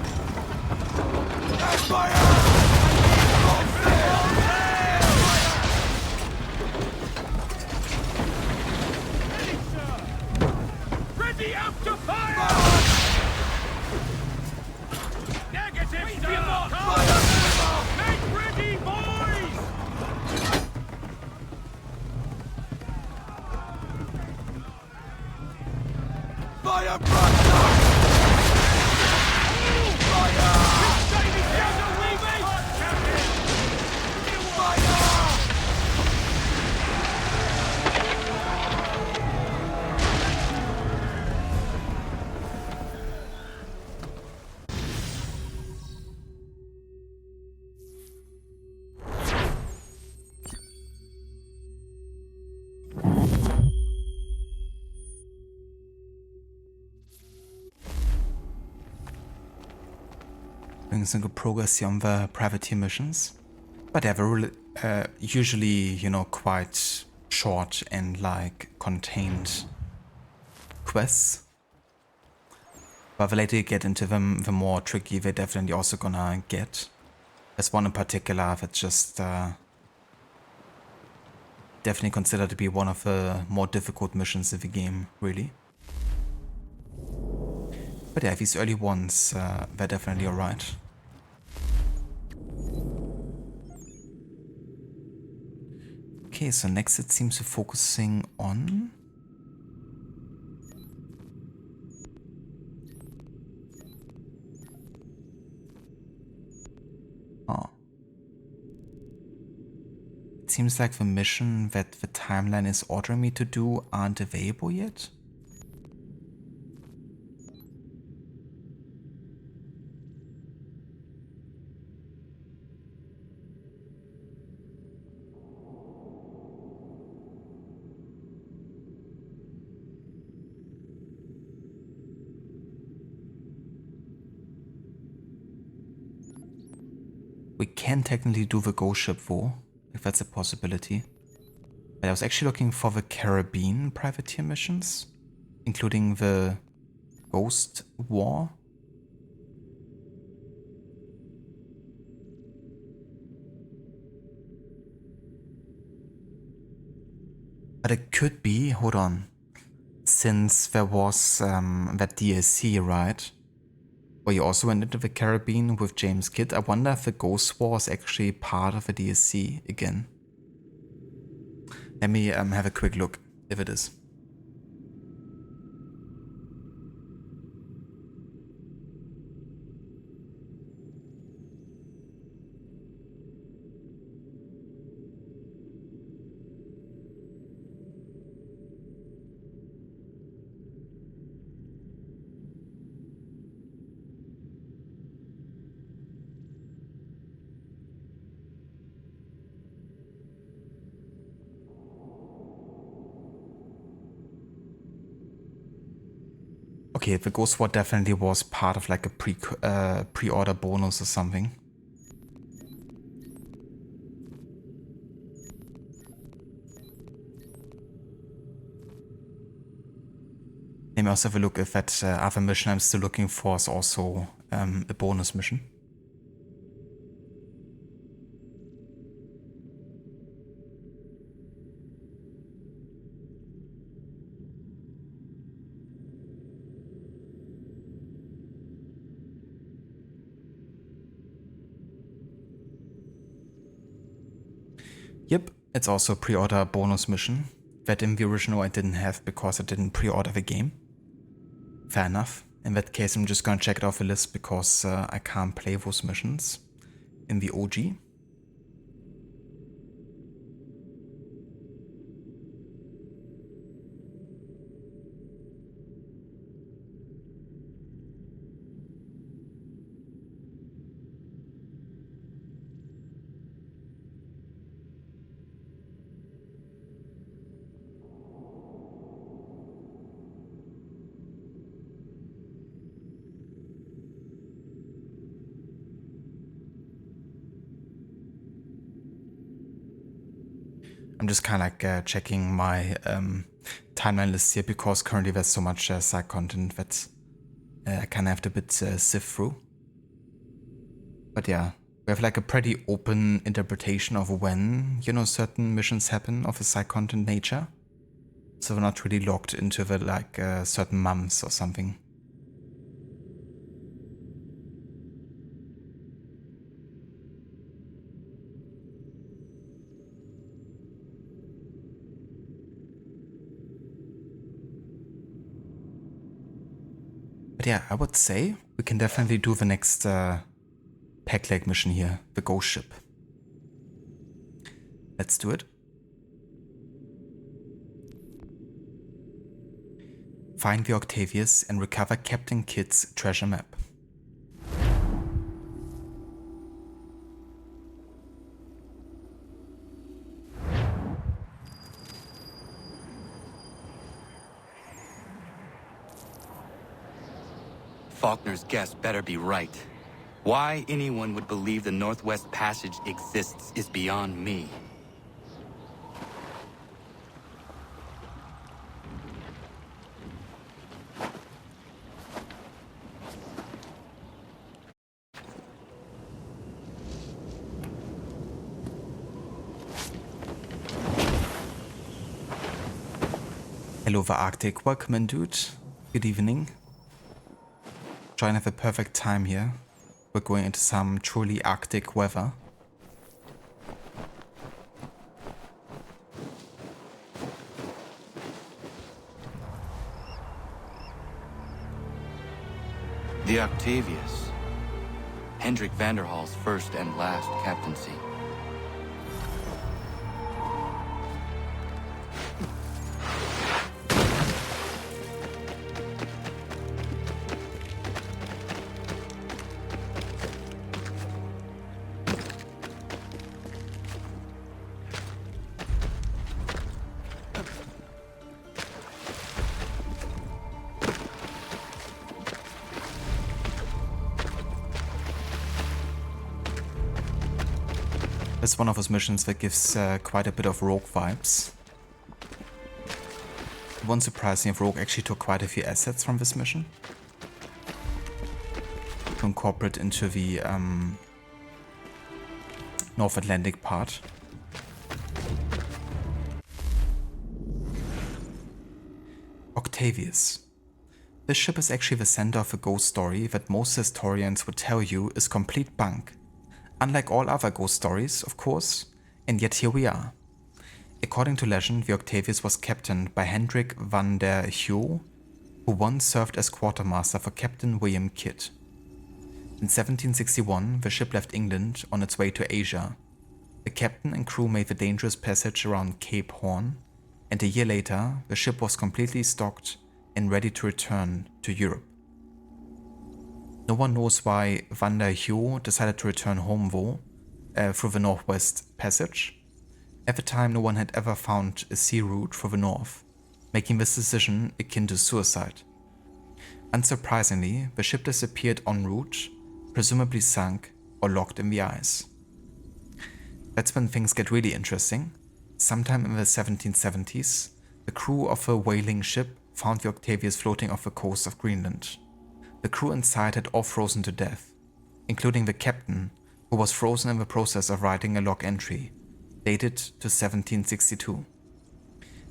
Ready up to fire! Negative, sir! Make ready, boys! Doing some good progress here on the privateer missions. But they're really, usually, you know, quite short and like contained quests. But the later you get into them, the more tricky they're definitely also gonna get. There's one in particular that's just definitely considered to be one of the more difficult missions in the game, really. But yeah, these early ones, they're definitely alright. Okay, so next it seems to be focusing on... Oh. It seems like the mission that the timeline is ordering me to do aren't available yet. We can technically do the ghost ship though, if that's a possibility. But I was actually looking for the Caribbean privateer missions, including the Ghost War. But it could be, hold on, since there was that DLC, right? Where you also went into the Caribbean with James Kidd. I wonder if the Ghost War is actually part of the DLC again. Let me have a quick look if it is. Okay, the Ghost War definitely was part of like a pre-order bonus or something. Let me also have a look if that other mission I'm still looking for is also a bonus mission. Yep, it's also a pre-order bonus mission that in the original I didn't have because I didn't pre-order the game. Fair enough. In that case, I'm just gonna check it off the list because I can't play those missions in the OG. I'm just kind of like checking my timeline list here because currently there's so much side content that I kind of have to sift through. But yeah, we have like a pretty open interpretation of when, you know, certain missions happen of a side content nature. So we're not really locked into the like certain months or something. But yeah, I would say we can definitely do the next Pack Lake mission here, the Ghost Ship. Let's do it. Find the Octavius and recover Captain Kidd's treasure map. Faulkner's guess better be right. Why anyone would believe the Northwest Passage exists is beyond me. Hello, the Arctic. Welcome in, dude. Good evening. Trying to have a perfect time here. We're going into some truly Arctic weather. The Octavius. Hendrik Vanderhall's first and last captaincy. It's one of those missions that gives quite a bit of rogue vibes. It won't surprise me if Rogue actually took quite a few assets from this mission to incorporate into the North Atlantic part. Octavius. This ship is actually the center of a ghost story that most historians would tell you is complete bunk. Unlike all other ghost stories, of course, and yet here we are. According to legend, the Octavius was captained by Hendrik van der Heeuw, who once served as quartermaster for Captain William Kidd. In 1761, the ship left England on its way to Asia. The captain and crew made the dangerous passage around Cape Horn, and a year later, the ship was completely stocked and ready to return to Europe. No one knows why van der Heeuw decided to return home though, through the Northwest Passage. At the time, no one had ever found a sea route for the North, making this decision akin to suicide. Unsurprisingly, the ship disappeared en route, presumably sunk or locked in the ice. That's when things get really interesting. Sometime in the 1770s, the crew of a whaling ship found the Octavius floating off the coast of Greenland. The crew inside had all frozen to death, including the captain, who was frozen in the process of writing a log entry, dated to 1762.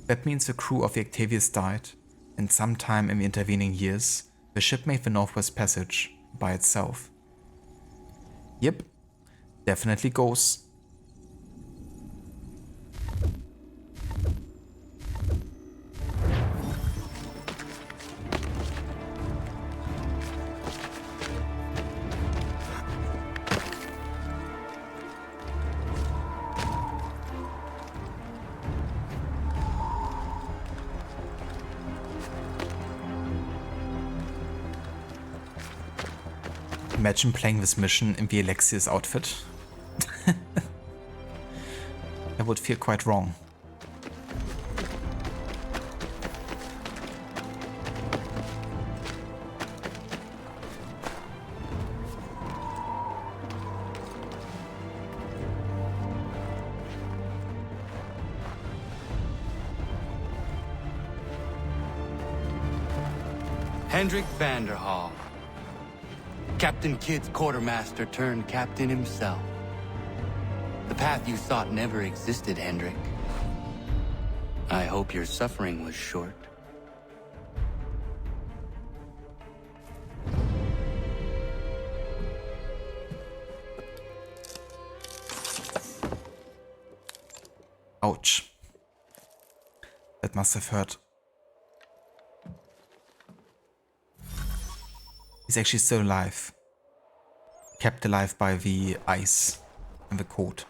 That means the crew of the Octavius died, and sometime in the intervening years, the ship made the Northwest Passage by itself. Yep, definitely ghosts. Imagine playing this mission in the Alexius outfit. That would feel quite wrong. Hendrik van der Heeuw. Captain Kidd's quartermaster turned captain himself. The path you sought never existed, Hendrik. I hope your suffering was short. Ouch. That must have hurt. He's actually still alive. Kept alive by the ice and the cold.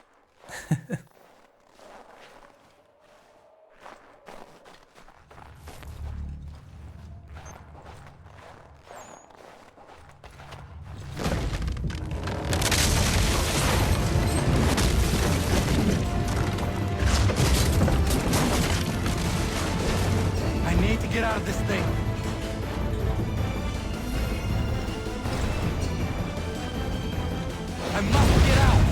I need to get out of this thing. I must get out!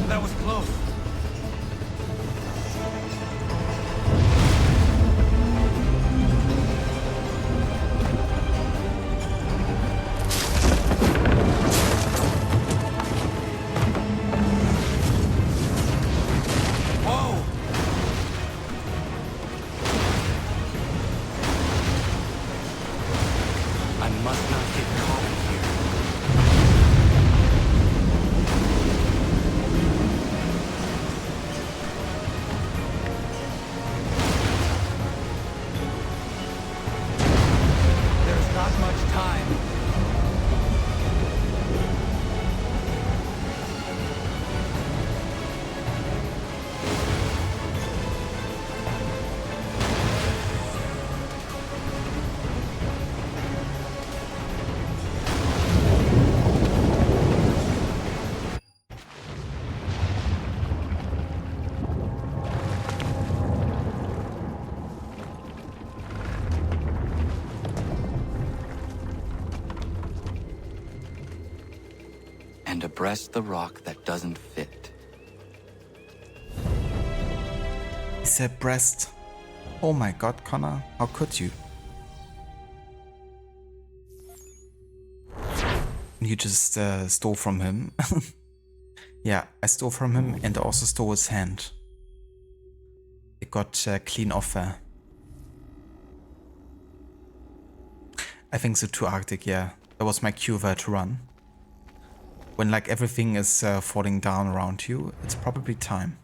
That was close. and abreast the rock that doesn't fit. He said breast. Oh my god, Connor, how could you? You just stole from him. Yeah, I stole from him and also stole his hand. It got clean off there. I think so too, Arctic, yeah. That was my cue there to run. When like everything is falling down around you, it's probably time.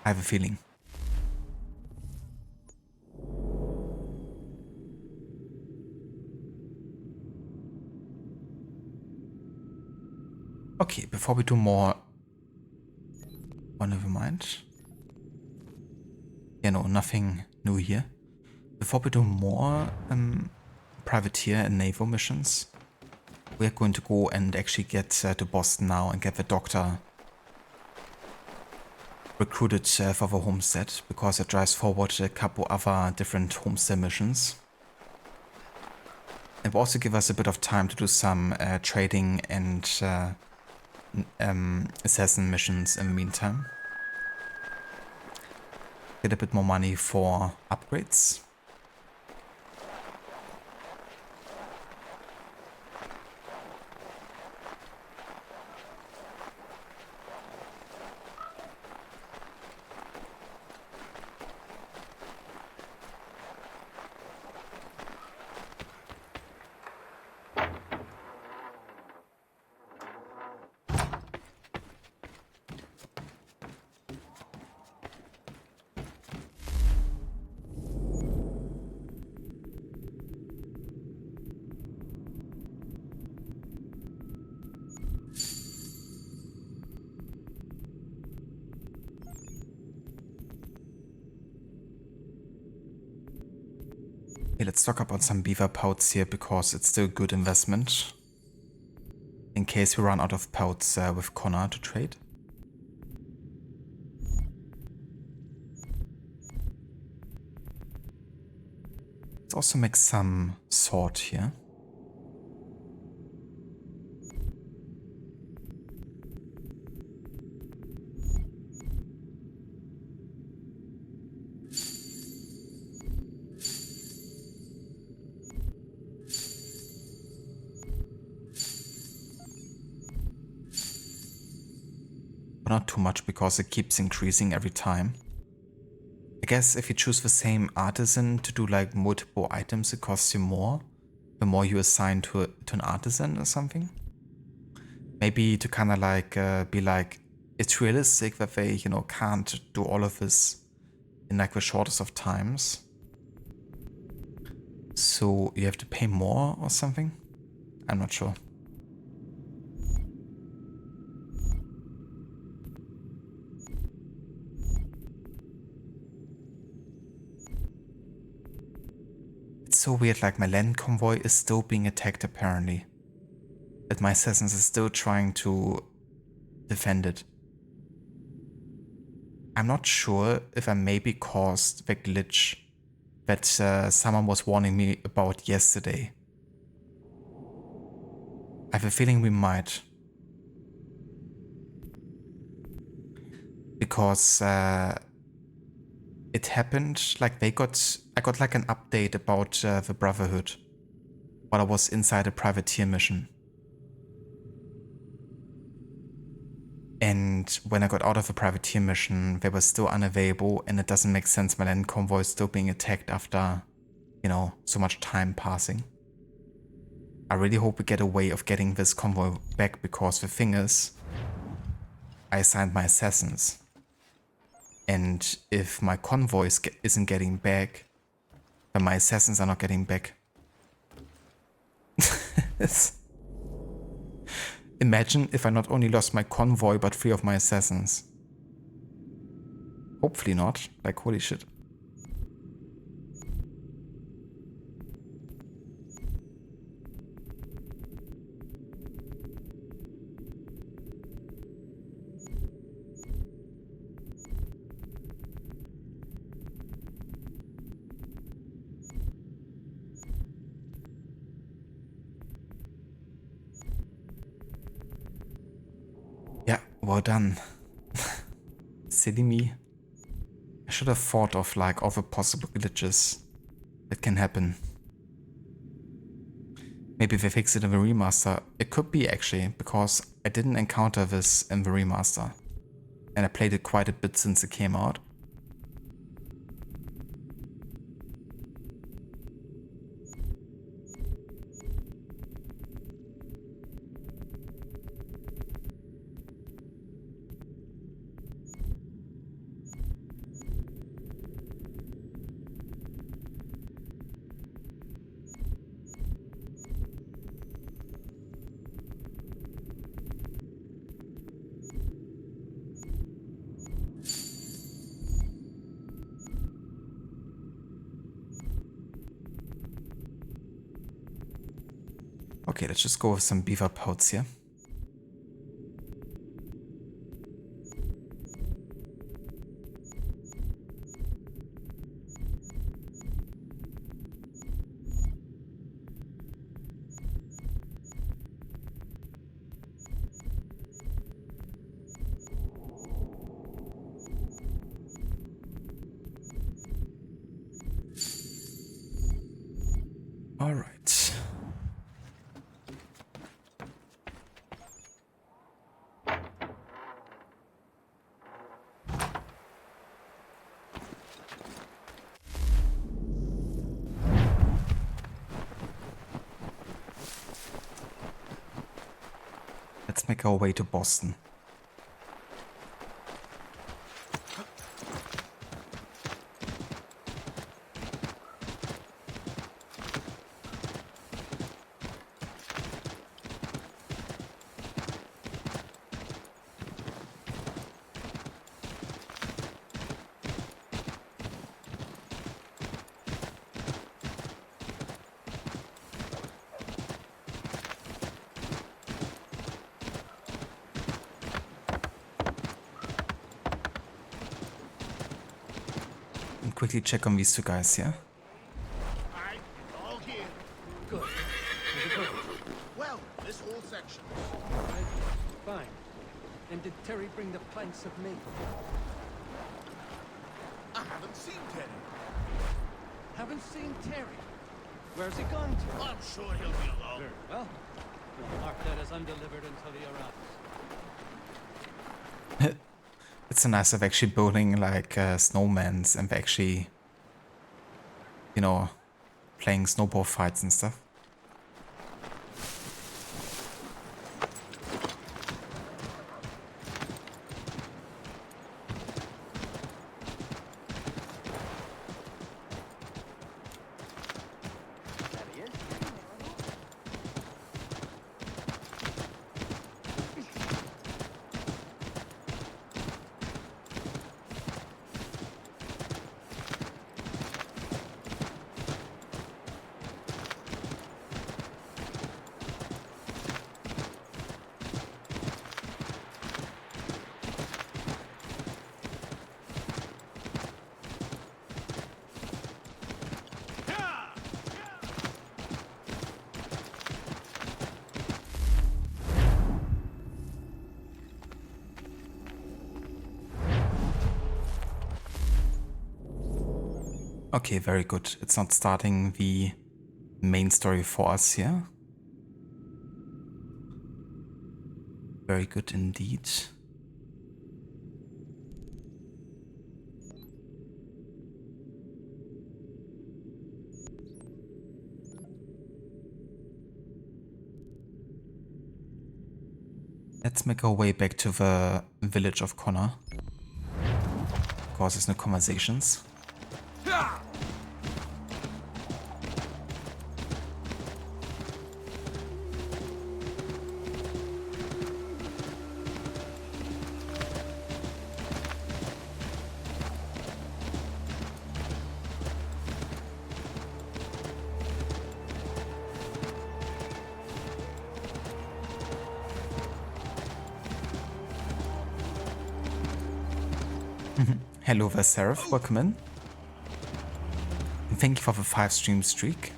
I have a feeling. Okay, before we do more... Oh, never mind. Yeah, no, nothing new here. Before we do more privateer and naval missions, we're going to go and actually get to Boston now and get the doctor recruited for the Homestead, because it drives forward a couple other different Homestead missions. It will also give us a bit of time to do some trading and assassin missions in the meantime. Get a bit more money for upgrades. Okay, let's stock up on some beaver pelts here, because it's still a good investment in case we run out of pelts with Connor to trade. Let's also make some sword here. Not too much, because it keeps increasing every time. I guess if you choose the same artisan to do like multiple items, it costs you more the more you assign to an artisan or something. Maybe to kind of like be like, it's realistic that they, you know, can't do all of this in like the shortest of times, so you have to pay more or something. I'm not sure. It's so weird, like my land convoy is still being attacked apparently. But my assassins are still trying to defend it. I'm not sure if I maybe caused the glitch that someone was warning me about yesterday. I have a feeling we might. Because it happened, like I got like an update about the Brotherhood while I was inside a privateer mission. And when I got out of the privateer mission, they were still unavailable, and it doesn't make sense my land convoy is still being attacked after, you know, so much time passing. I really hope we get a way of getting this convoy back, because the thing is, I assigned my assassins. And if my convoy isn't getting back, then my assassins are not getting back. Imagine if I not only lost my convoy, but 3 of my assassins. Hopefully not. Like, holy shit. well done. Silly me. I should have thought of like all the possible glitches that can happen. Maybe they fix it in the remaster. It could be actually, because I didn't encounter this in the remaster. And I played it quite a bit since it came out. Okay, let's just go with some beaver pelts here. All right. Let's make our way to Boston. Quickly check on these two guys here. Aye, all here. Good. Well, this whole section. Right. Fine. And did Terry bring the planks of maple? I haven't seen Teddy. Haven't seen Terry. Where's he gone to? I'm sure he'll be along. Very well. We'll mark that as undelivered until he arrives. It's so nice of actually building like snowmans and actually, you know, playing snowball fights and stuff. Okay, very good. It's not starting the main story for us here. Very good indeed. Let's make our way back to the village of Connor. Causes no conversations. Hello there, Seraph. Welcome in. And thank you for the 5-stream streak.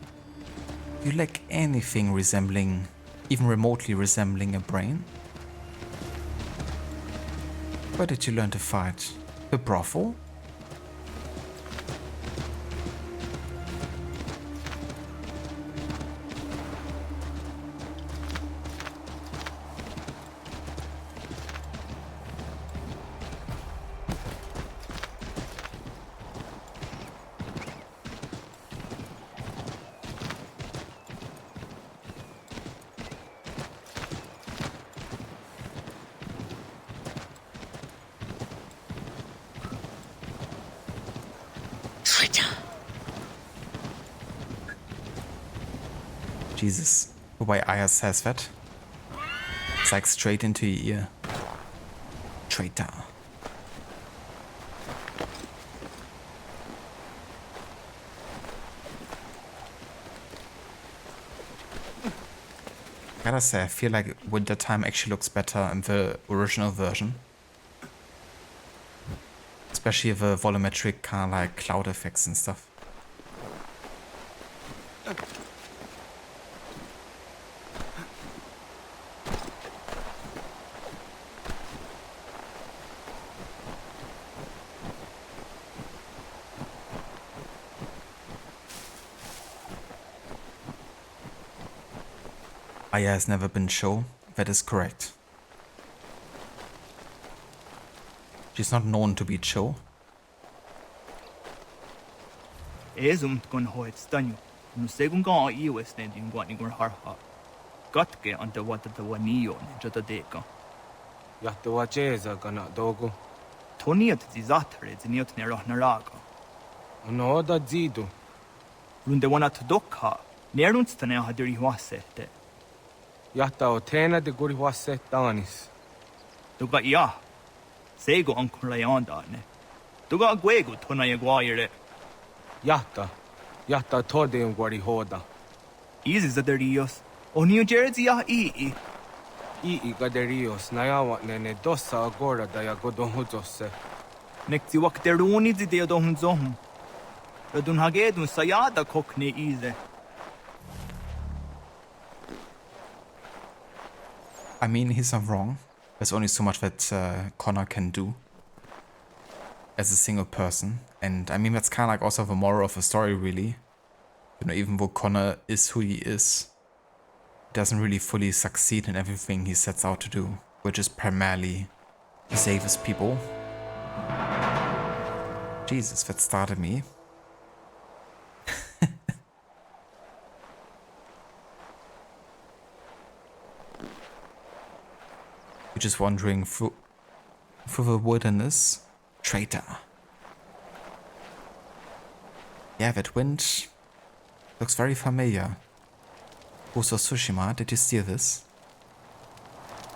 You lack anything resembling, even remotely resembling a brain? Where did you learn to fight? The brothel? Jesus, the way Aya says that. It's like straight into your ear. Traitor. Gotta say, I feel like wintertime actually looks better in the original version. Especially the volumetric kind of like cloud effects and stuff. Aya has never been shown. That is correct. She's not known to be Cho. Esumt gon hoit stanyu. Nu segun ga iwes ne din gwani gur harha. Gatke ante wata the wanio ne jota deka. Yatta wacheza gana dogo. Toniat zizatre ziniot ne raga. No da zidu. Runde wana to dokha. Nerunstane hadiri wasete. Yatta o tena de guri waset danis. Duga ya. Sego ancora leonda ne. Duga guego tona ya guaire. Yatta tode un guari hoda. Easy zaderios. O New Jersey ya ii. Ii gaderios nayawa ne dosa agora da ya godon huzose. Nekti wakteruni zi de don zohum. Radun hagedun sayada kokne ize. I mean, he's not wrong. There's only so much that Connor can do as a single person. And I mean, that's kind of like also the moral of the story, really. You know, even though Connor is who he is, he doesn't really fully succeed in everything he sets out to do, which is primarily to save his people. Jesus, that started me. You're just wandering through the wilderness. Traitor. Yeah, that wind looks very familiar. Ghost of Tsushima, did you steal this?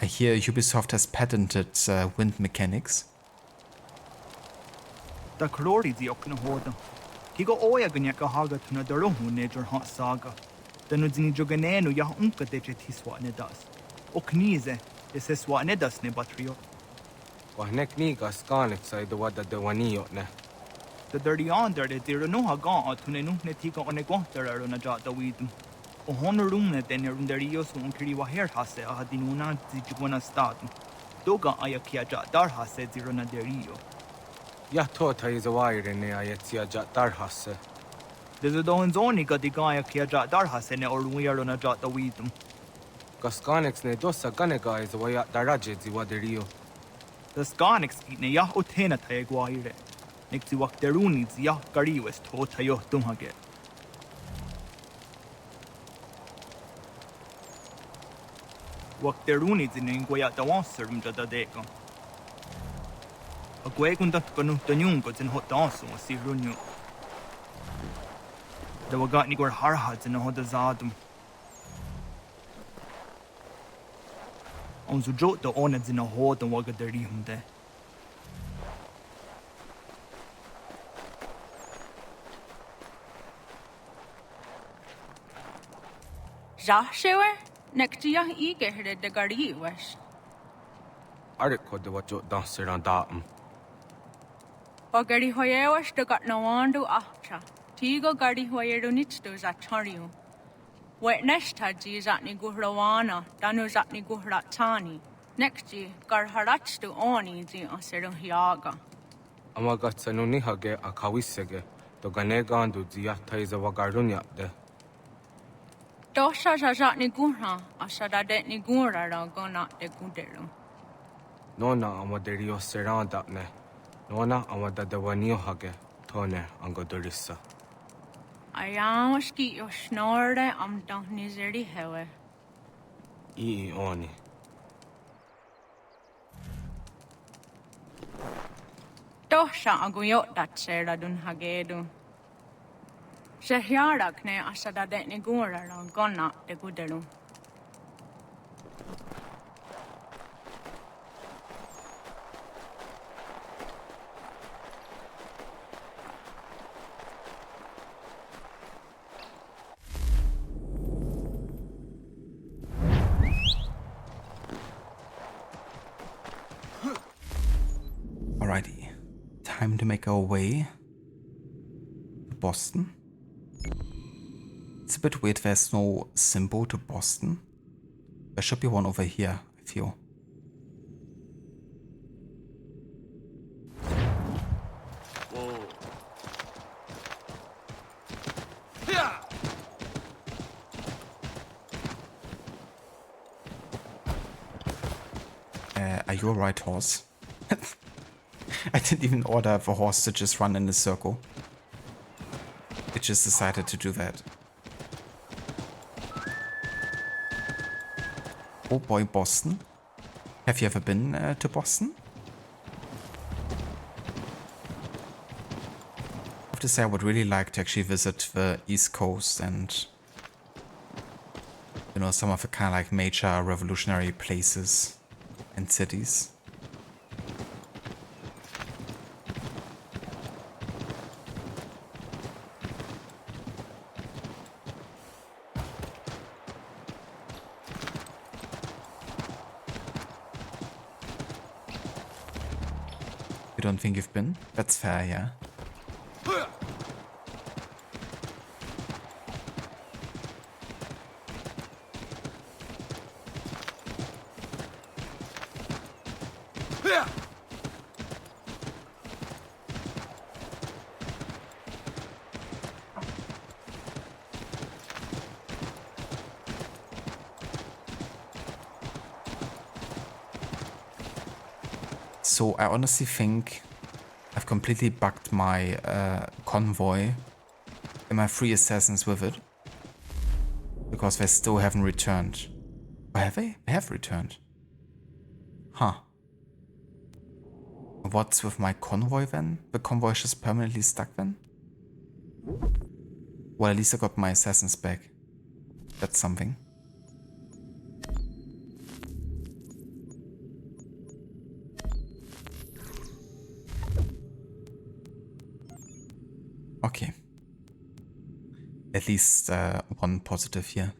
I hear Ubisoft has patented wind mechanics. Da krori zi okna hoda. Kigo oya ganyaka haga tuna darohu nejor hot saga. Danu zini joganenu ya unka de jetiswa nedas. Oknize. This is what ne das ne batrio. Wahnek niga skanek sa do wada de wanio ne. The dirty under de dir no ha ga atune nu ne tika one gwater na jata widum. O honorum ne den runderios un kiri wa her hase a dinuna zijwana stad. Doga ayakia ja dar hase zirona derio. Ya tota is a wire ne ayetsia ja dar hase. There's a don zoni ga diga ayakia ja dar hase ne or we are on a jata widum. Kaskanex ne dosa ganega is waya daraje zi waderio. The Skanex ne ya otena taeguaire. Nixi wakteruni zi ya gariwes to tayo tumhage. Wakteruni zi ne ngoya da wanserum da deka. A guegundat kanu tanyungo zin hot dansu si runyo. Da wagat ni gor harha zin hoda zadum. On zo de onet zin a hod en waga der rihumde. Joshua, nektia ige herde de gari was. Ariko de wajo danser an datum. O gari hoyewas de gat no wandu afcha. Tigo gari hoyeru nits do za chariu. Wet nesta ji zatni guhrawana, danu zatni guhratani. Next, Karharachtu Oni Aserum Hiaga. Amagatsanuni hage akawisege, to ganegandu ziata is a wagarunya de. Tosha Jajat Nigura, Ashada de Nigura, Gona de Guderum. Nona amaderio seranda ne. Nona amada de wanio hage, tone angodorissa. I am ski your snore, am don't nizeri hewe. Oni. Tosha aguyot that sera dun hagedu. Shehiarak ne Ashada de Nigura, Gona de Guderum. Alrighty, time to make our way to Boston. It's a bit weird there's no symbol to Boston. There should be one over here, I feel. Whoa. Are you a right horse? I didn't even order the horse to just run in a circle. It just decided to do that. Oh boy, Boston. Have you ever been to Boston? I have to say I would really like to actually visit the East Coast and, you know, some of the kind of like major revolutionary places and cities. You don't think you've been? That's fair, yeah. So I honestly think I've completely bugged my convoy and my 3 assassins with it. Because they still haven't returned. Or have they? They have returned. Huh. What's with my convoy then? The convoy is just permanently stuck then? Well, at least I got my assassins back. That's something. Okay. At least one positive here.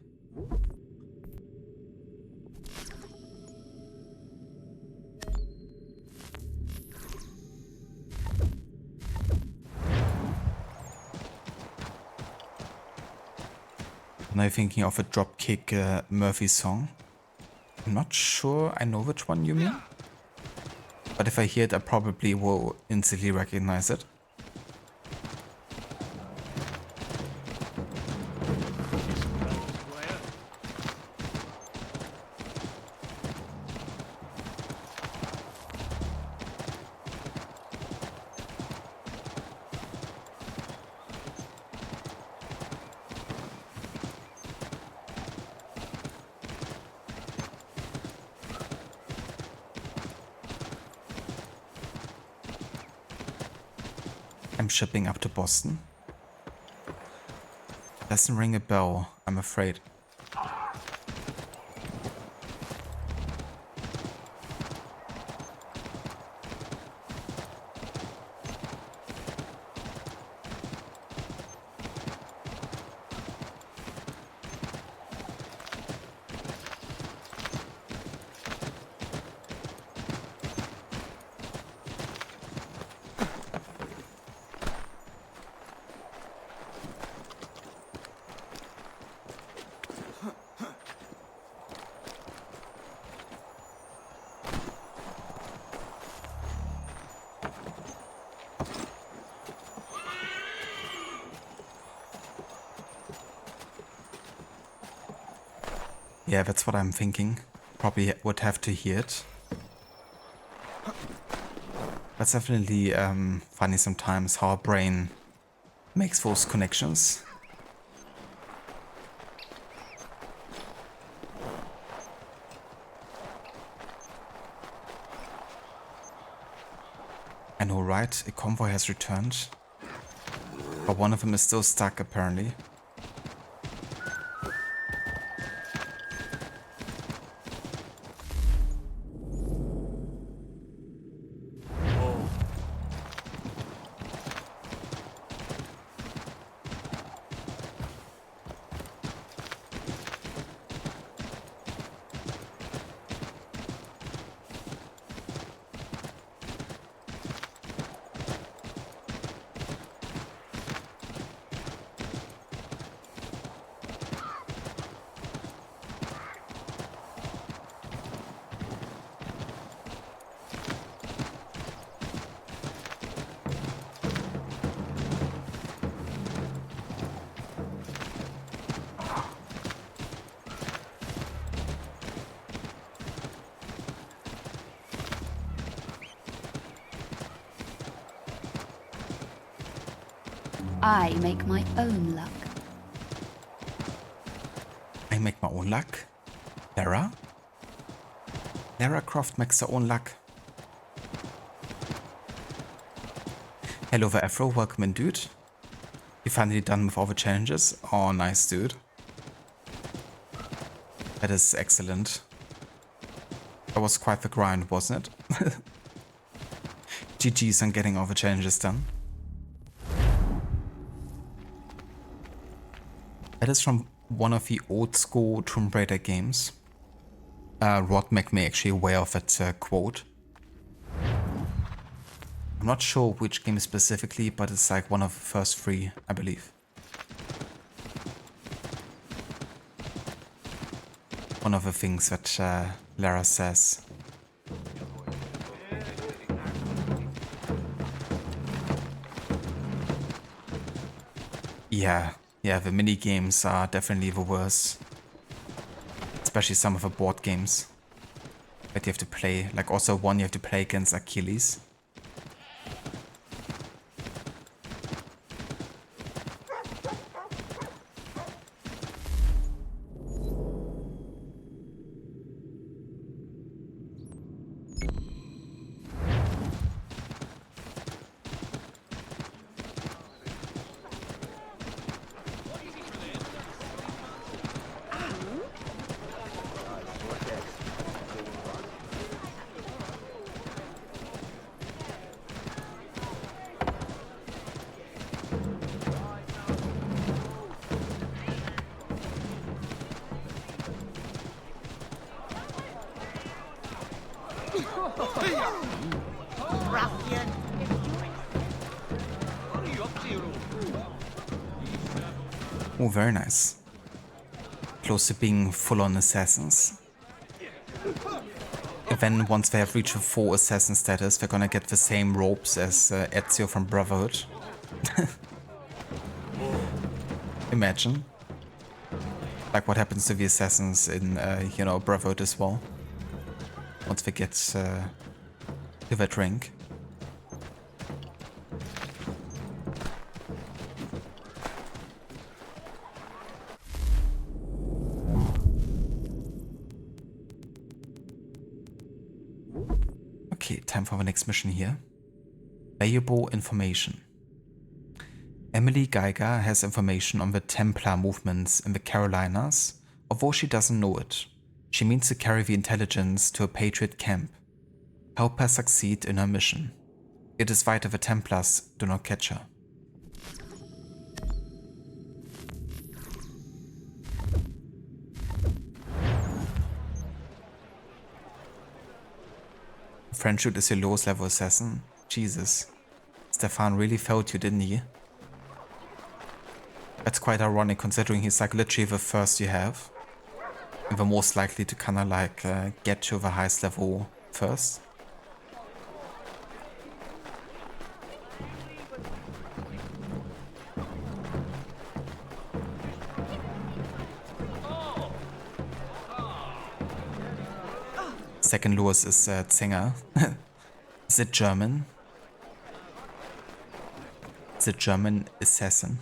Now thinking of a Dropkick Murphy song. I'm not sure I know which one you mean. But if I hear it, I probably will instantly recognize it. I'm shipping up to Boston. Doesn't ring a bell, I'm afraid. Yeah, that's what I'm thinking. Probably would have to hear it. That's definitely funny sometimes how our brain makes those connections. I know, right? A convoy has returned. But one of them is still stuck, apparently. I make my own luck. I make my own luck? Lara? Lara Croft makes her own luck. Hello there, Afro. Welcome in, dude. You finally done with all the challenges? Oh, nice, dude. That is excellent. That was quite the grind, wasn't it? GG's on getting all the challenges done. That is from one of the old school Tomb Raider games. Rod made me actually aware of that quote. I'm not sure which game specifically, but it's like one of the first three, I believe. One of the things that Lara says. Yeah, the mini games are definitely the worst. Especially some of the board games that you have to play. Like also one you have to play against Achilles. Oh, very nice. Close to being full-on assassins. And then once they have reached the full assassin status, they're gonna get the same robes as Ezio from Brotherhood. Imagine. Like what happens to the assassins in, Brotherhood as well. Once they get to that rank. Okay, time for the next mission here. Valuable information. Emily Geiger has information on the Templar movements in the Carolinas, although she doesn't know it. She means to carry the intelligence to a Patriot camp. Help her succeed in her mission. It is vital the Templars do not catch her. Friendship is your lowest level assassin? Jesus. Stefan really felt you, didn't he? That's quite ironic considering he's like literally the first you have. And the most likely to kinda like get to the highest level first. Second Lewis is Sänger. The German. The German assassin.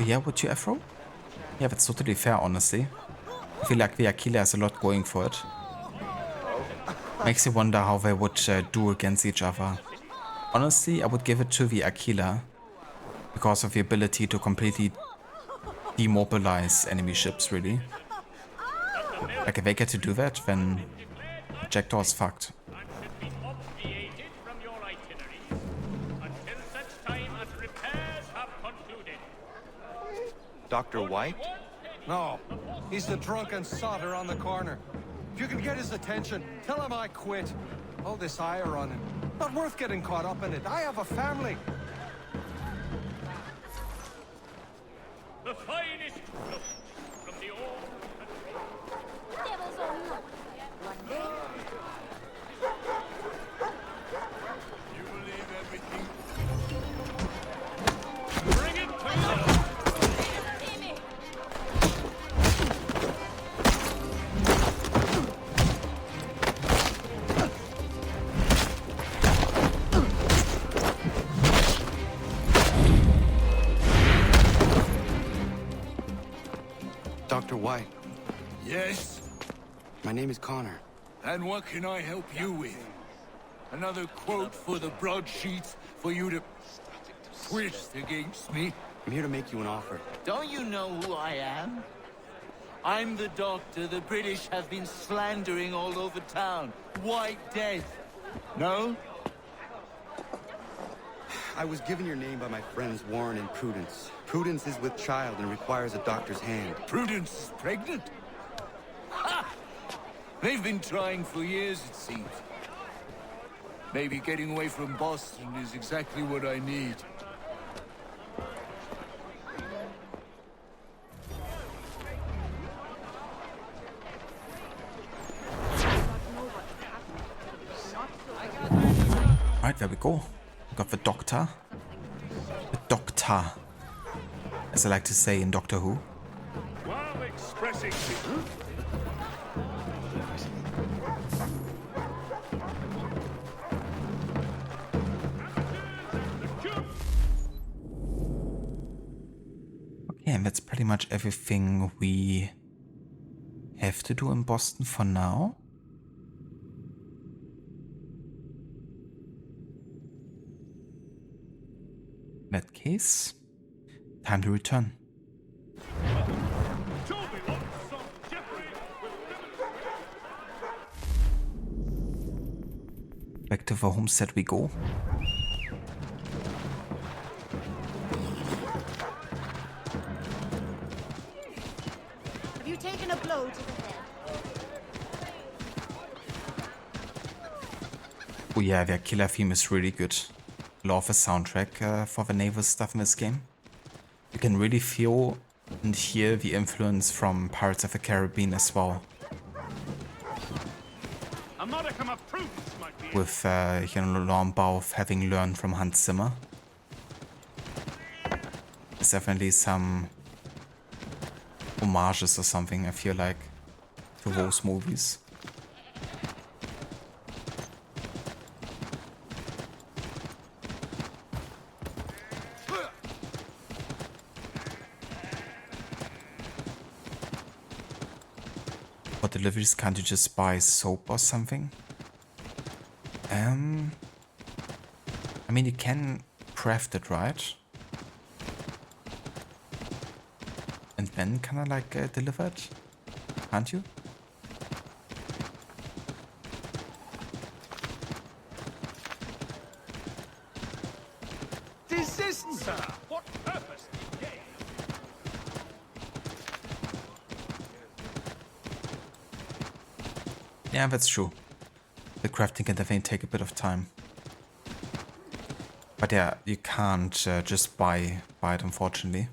Yeah, would you, Afro? Yeah, that's totally fair, honestly. I feel like the Aquila has a lot going for it. Makes you wonder how they would do against each other. Honestly, I would give it to the Aquila because of the ability to completely demobilize enemy ships, really. Like, if they get to do that, then Jackdaw is fucked. Dr. White? No, he's the drunken sotter on the corner. If you can get his attention, tell him I quit. All this ire on him. Not worth getting caught up in it. I have a family. The finest from the old Devil's own luck. One day. You believe everything? Bring it to them! Dr. White. Yes? My name is Connor. And what can I help you with? Another quote for the broadsheets for you to twist against me? I'm here to make you an offer. Don't you know who I am? I'm the doctor the British have been slandering all over town. White Death. No? I was given your name by my friends Warren and Prudence. Prudence is with child and requires a doctor's hand. Prudence is pregnant? Ha! They've been trying for years, it seems. Maybe getting away from Boston is exactly what I need. Right, there we go. We got the Doctor. The Doctor, as I like to say in Doctor Who. While expressing Okay, and that's pretty much everything we have to do in Boston for now. In that case, time to return. Back to the homestead we go. Have you taken a blow to the head? Oh yeah, their killer theme is really good. Love the soundtrack for the naval stuff in this game. You can really feel and hear the influence from Pirates of the Caribbean as well. a modicum of prudence might be With Jan Bauf having learned from Hans Zimmer. There's definitely some homages or something, I feel like, to those movies. For deliveries, can't you just buy soap or something? I mean, you can craft it, right? And then kind of like deliver it, can't you? Desist, sir! What purpose? Yeah, that's true. The crafting can definitely take a bit of time. But yeah, you can't just buy it, unfortunately.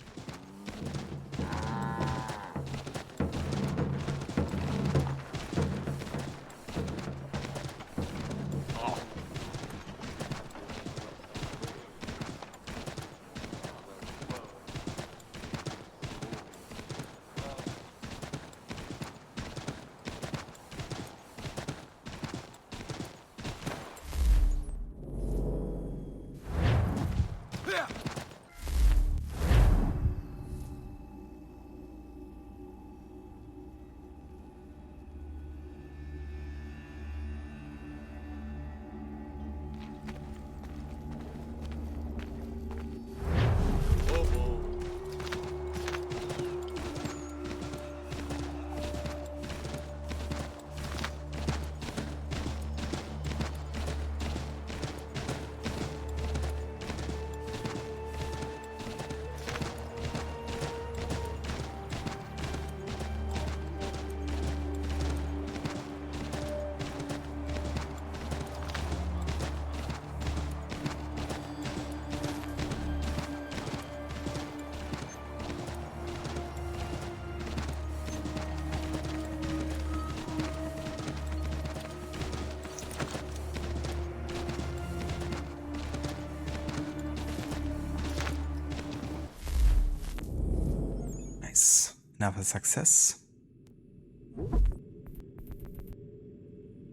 Another success.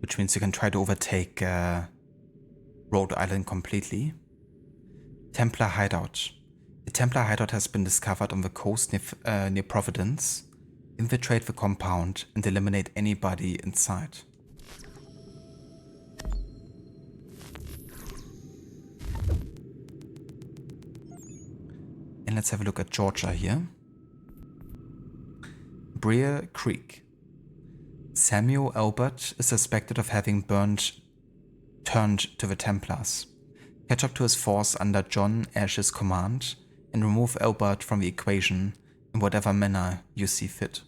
Which means you can try to overtake Rhode Island completely. Templar hideout. A Templar hideout has been discovered on the coast near Providence. Infiltrate the compound and eliminate anybody inside. And let's have a look at Georgia here. Brier Creek. Samuel Albert is suspected of having turned to the Templars. Catch up to his force under John Ash's command and remove Albert from the equation in whatever manner you see fit.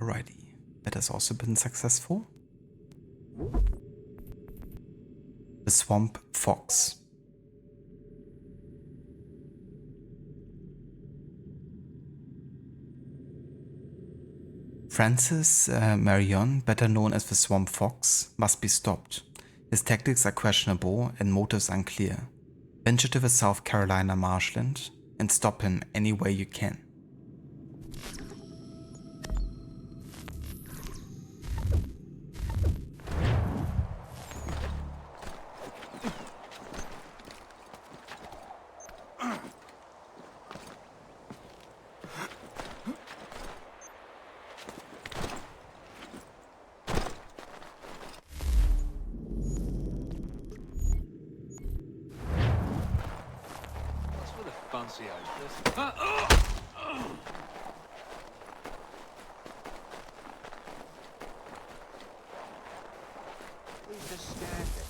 Alrighty, that has also been successful. The Swamp Fox. Francis Marion, better known as the Swamp Fox, must be stopped. His tactics are questionable and motives unclear. Venture to the South Carolina marshland and stop him any way you can. fancy outfit. We just stand it.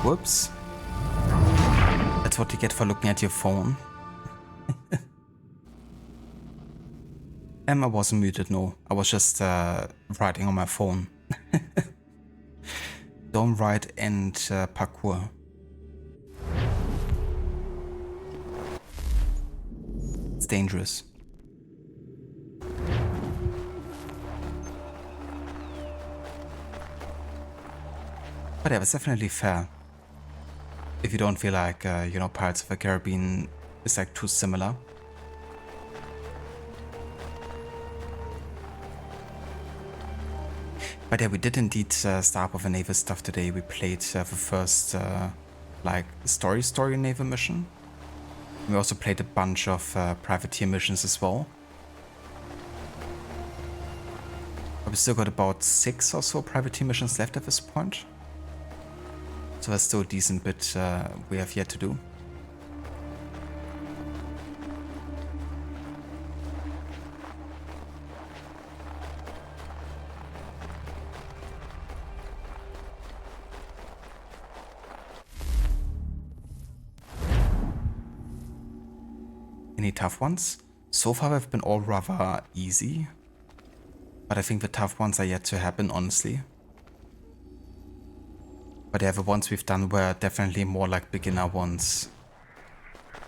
Whoops. That's what you get for looking at your phone. I wasn't muted, no. I was just writing on my phone. Don't write and parkour. It's dangerous. But yeah, it's definitely fair. If you don't feel like, you know, Pirates of the Caribbean is like too similar. But yeah, we did indeed start with a naval stuff today. We played the first, like, story naval mission. We also played a bunch of privateer missions as well. But we still got about 6 or so privateer missions left at this point. So there's still a decent bit we have yet to do. Any tough ones? So far they've been all rather easy. But I think the tough ones are yet to happen, honestly. But yeah, the ones we've done were definitely more like beginner ones.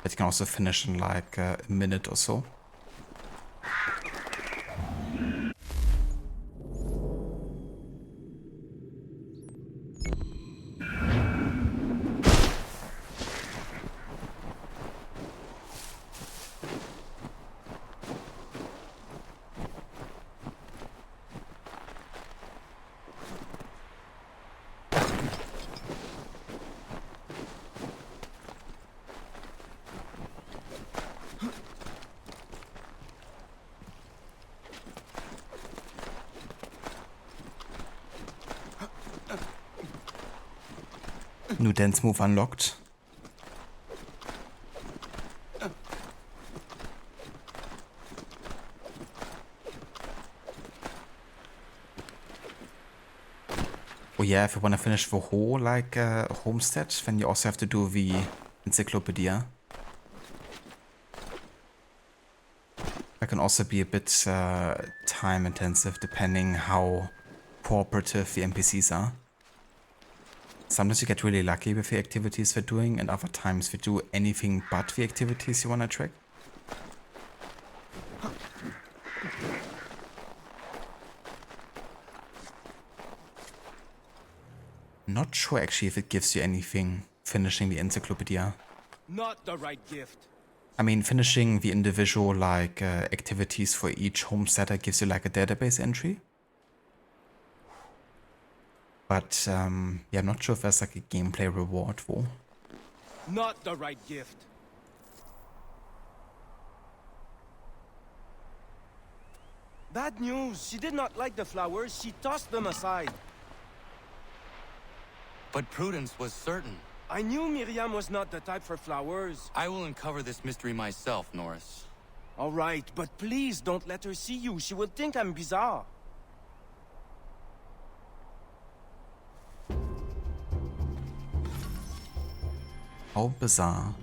That you can also finish in like a minute or so. New dance move unlocked. Oh yeah, if you want to finish the whole like Homestead, then you also have to do the Encyclopedia. That can also be a bit time intensive depending how cooperative the NPCs are. Sometimes you get really lucky with the activities they're doing, and other times they do anything but the activities you want to track. Not sure actually if it gives you anything finishing the encyclopedia. Not the right gift. I mean, finishing the individual like activities for each homesteader gives you like a database entry. But yeah, I'm not sure if there's like a gameplay reward for. Not the right gift. Bad news. She did not like the flowers. She tossed them aside. But Prudence was certain. I knew Miriam was not the type for flowers. I will uncover this mystery myself, Norris. All right, but please don't let her see you. She will think I'm bizarre. How bizarre.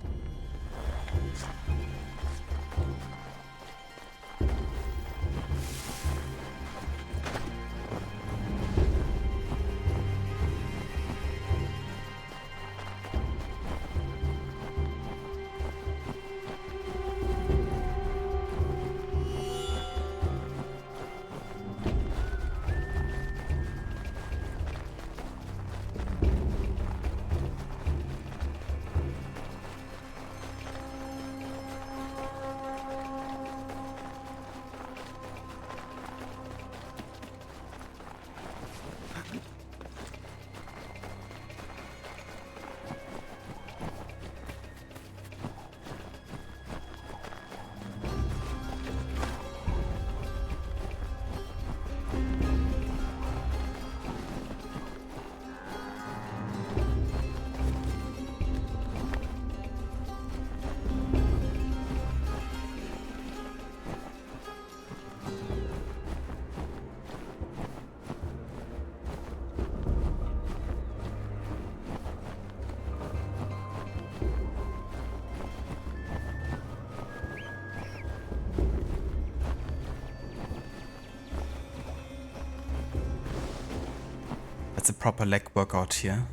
That's a proper leg workout here.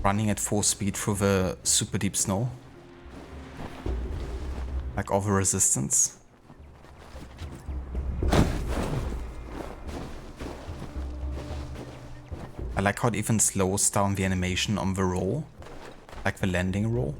Running at full speed through the super deep snow. Like over resistance. I like how it even slows down the animation on the roll. Like the landing roll.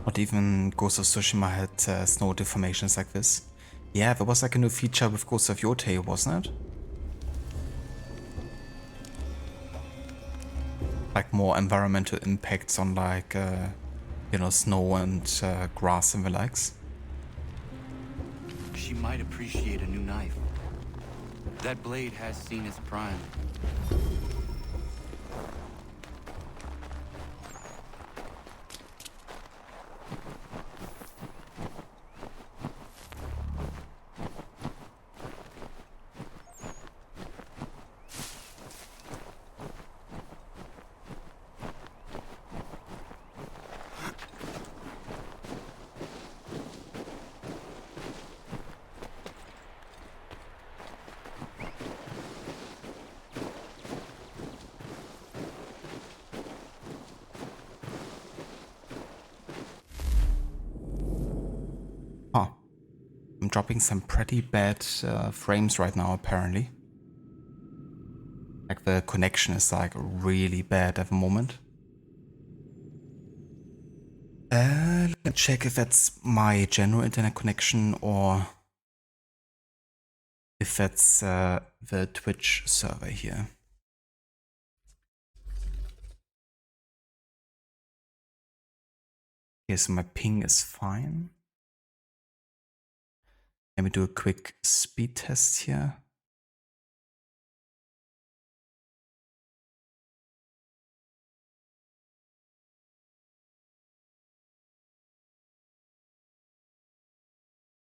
Not even Ghost of Tsushima had snow deformations like this. Yeah, there was like a new feature with Ghost of Yotei, wasn't it? Like more environmental impacts on like, you know, snow and grass and the likes. She might appreciate a new knife. That blade has seen its prime. I'm dropping some pretty bad frames right now, apparently. Like the connection is like really bad at the moment. Let's check if that's my general internet connection or if that's the Twitch server here. Okay, so my ping is fine. Let me do a quick speed test here.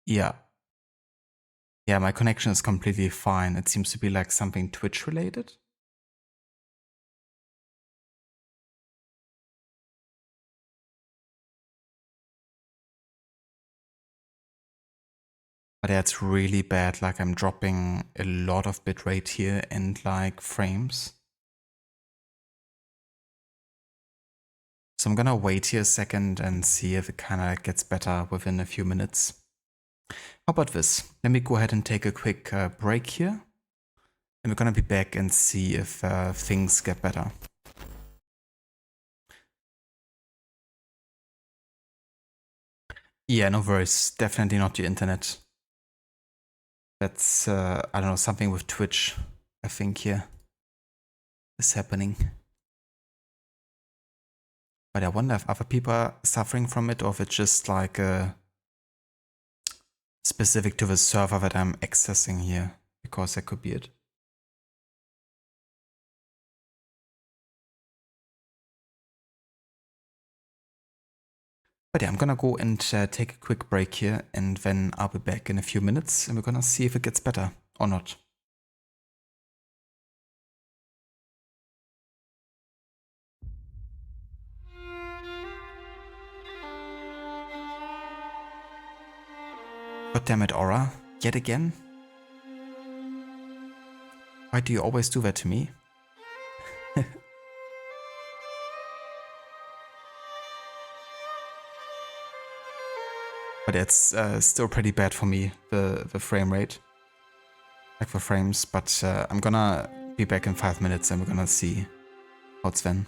Yeah. Yeah, my connection is completely fine. It seems to be like something Twitch related. But yeah, it's really bad. Like I'm dropping a lot of bitrate here and like frames. So I'm gonna wait here a second and see if it kind of gets better within a few minutes. How about this? Let me go ahead and take a quick break here. And we're gonna be back and see if things get better. Yeah, no worries. Definitely not your internet. That's, I don't know, something with Twitch, I think, here is happening. But I wonder if other people are suffering from it or if it's just like specific to the server that I'm accessing here, because that could be it. But yeah, I'm gonna go and take a quick break here, and then I'll be back in a few minutes and we're gonna see if it gets better or not. God damn it, Aura. Yet again? Why do you always do that to me? But it's still pretty bad for me, the frame rate. Like the frames, but I'm gonna be back in 5 minutes and we're gonna see how it's then.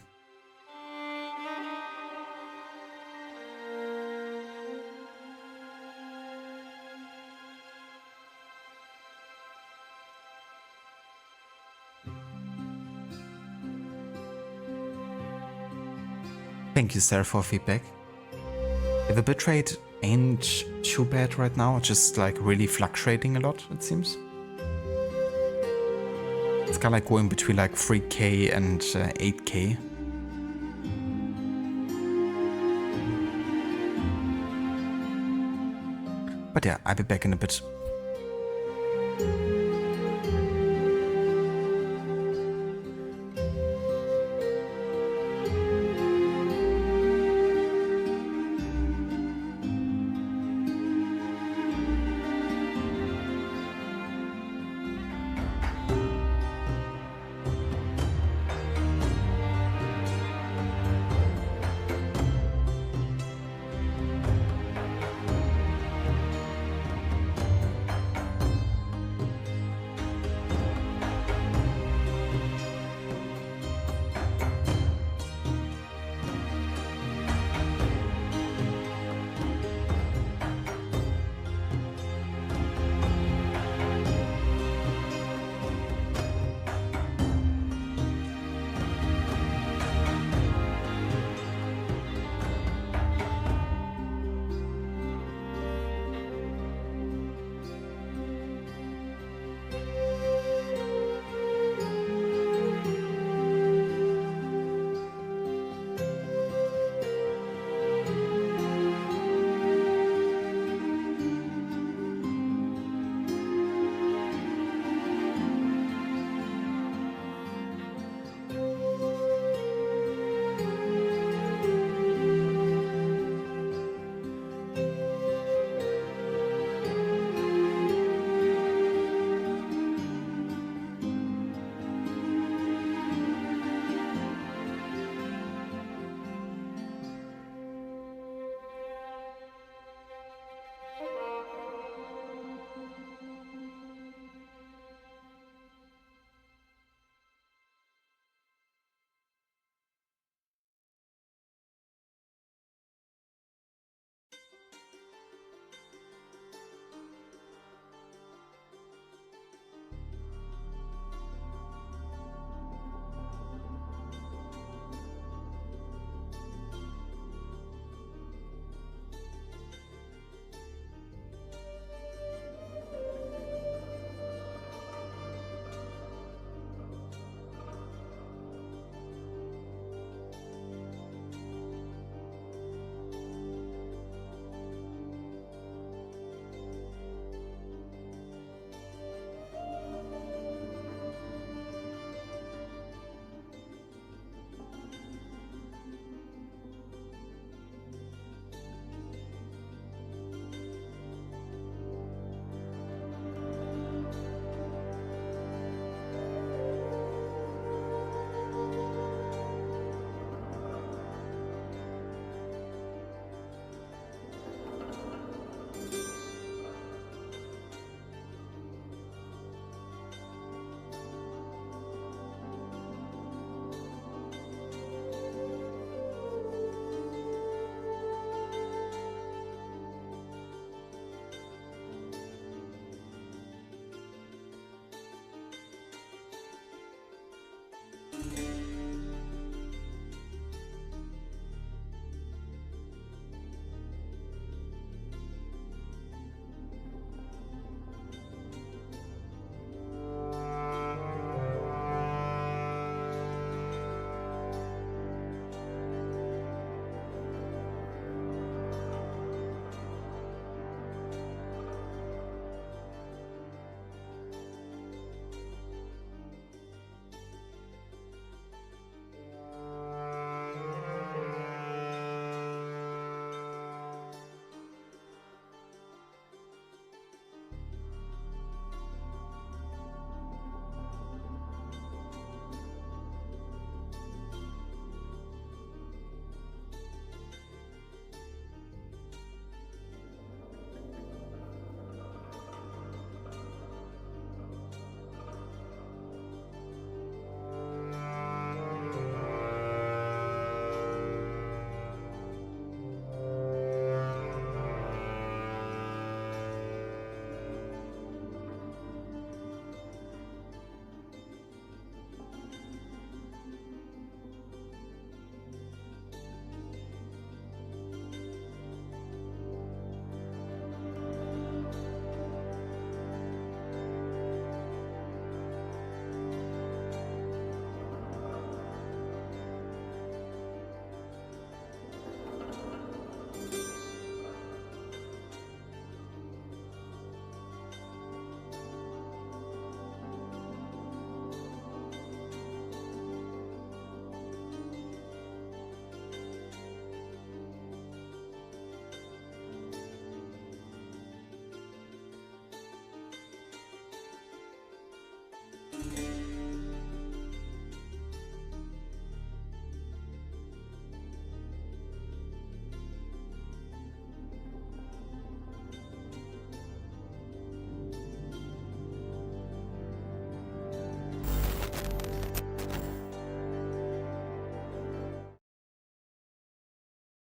Thank you, Sarah, for feedback. The bitrate ain't too bad right now, just like really fluctuating a lot, it seems. It's kind of like going between like 3K and 8K. But yeah, I'll be back in a bit.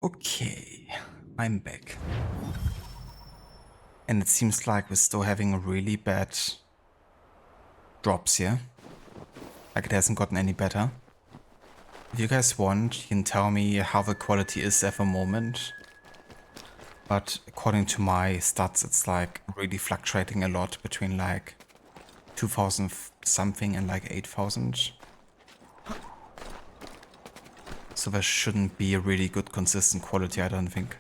Okay, I'm back. And it seems like we're still having really bad drops here. Like it hasn't gotten any better. If you guys want, you can tell me how the quality is at the moment. But according to my stats, it's like really fluctuating a lot between like 2000 something and like 8000. So there shouldn't be a really good consistent quality, I don't think.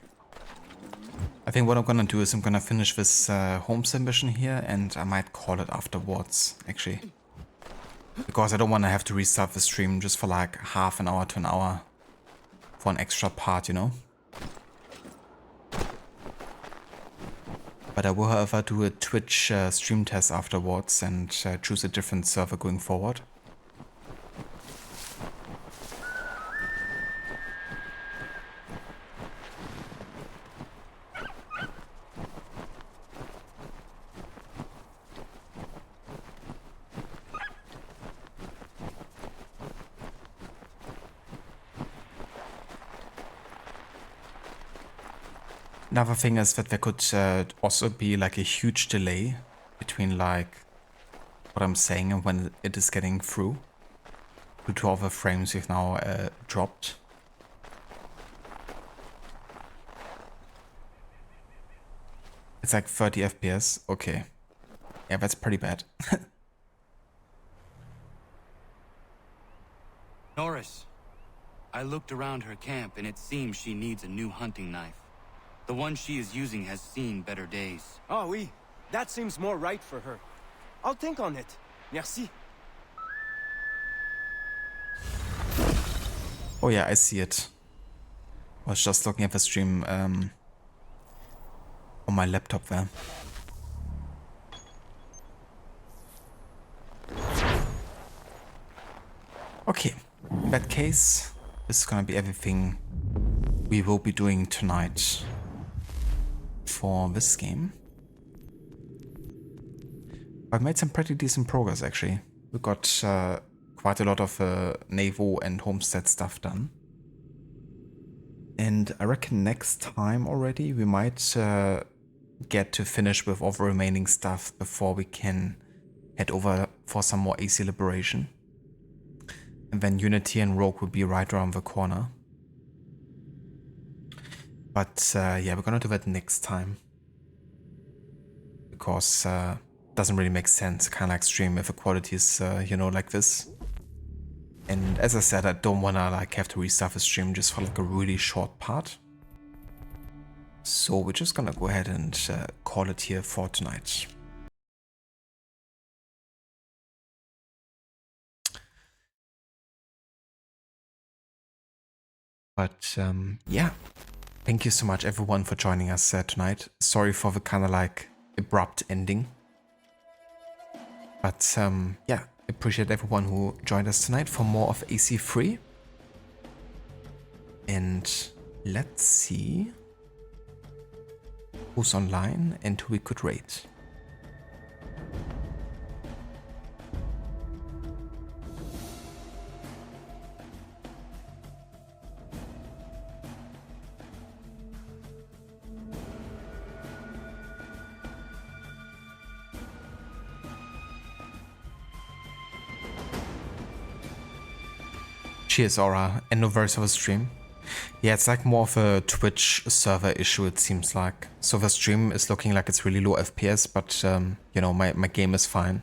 I think what I'm gonna do is I'm gonna finish this Homestead mission here and I might call it afterwards, actually. Because I don't want to have to restart the stream just for like half an hour to an hour for an extra part, you know? But I will, however, do a Twitch stream test afterwards and choose a different server going forward. Another thing is that there could also be like a huge delay between like what I'm saying and when it is getting through due to all the frames we've now dropped. It's like 30 FPS. Okay. Yeah, that's pretty bad. Norris, I looked around her camp and it seems she needs a new hunting knife. The one she is using has seen better days. Oh oui, that seems more right for her. I'll think on it. Merci. Oh yeah, I see it. I was just looking at the stream on my laptop there. Okay, in that case, this is gonna be everything we will be doing tonight for this game. I've made some pretty decent progress actually. We got quite a lot of Naval and Homestead stuff done. And I reckon next time already we might get to finish with all the remaining stuff before we can head over for some more AC Liberation. And then Unity and Rogue will be right around the corner. But yeah, we're gonna do that next time. Because it doesn't really make sense, kind of like stream if the quality is, you know, like this. And as I said, I don't wanna like have to restart the stream just for like a really short part. So we're just gonna go ahead and call it here for tonight. But yeah, thank you so much everyone for joining us tonight. Sorry for the kind of like abrupt ending. But yeah, appreciate everyone who joined us tonight for more of AC3. And let's see who's online and who we could raid. Cheers, Aura, and no verse of a stream. Yeah, it's like more of a Twitch server issue, it seems like. So the stream is looking like it's really low FPS, but you know, my game is fine.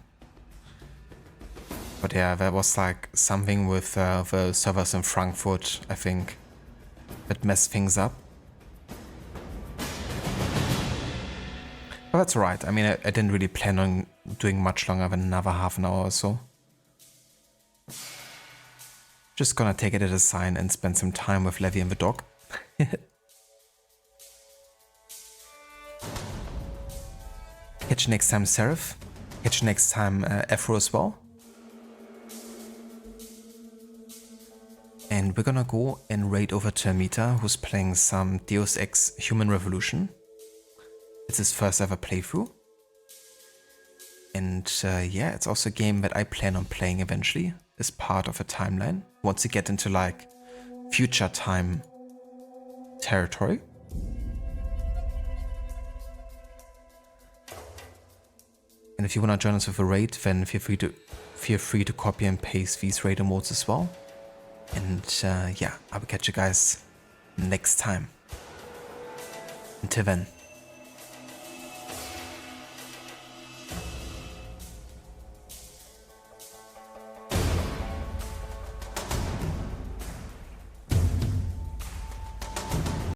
But yeah, there was like something with the servers in Frankfurt, I think, that messed things up. But that's alright. I mean, I didn't really plan on doing much longer than another half an hour or so. Just gonna take it as a sign and spend some time with Levy and the dog. Catch you next time, Seraph. Catch you next time, Afro as well. And we're gonna go and raid over to Amita, who's playing some Deus Ex Human Revolution. It's his first ever playthrough. And yeah, it's also a game that I plan on playing eventually as part of a timeline. Once you get into like future time territory. And if you want to join us with a raid, then feel free to copy and paste these raid emotes as well. And yeah, I will catch you guys next time. Until then.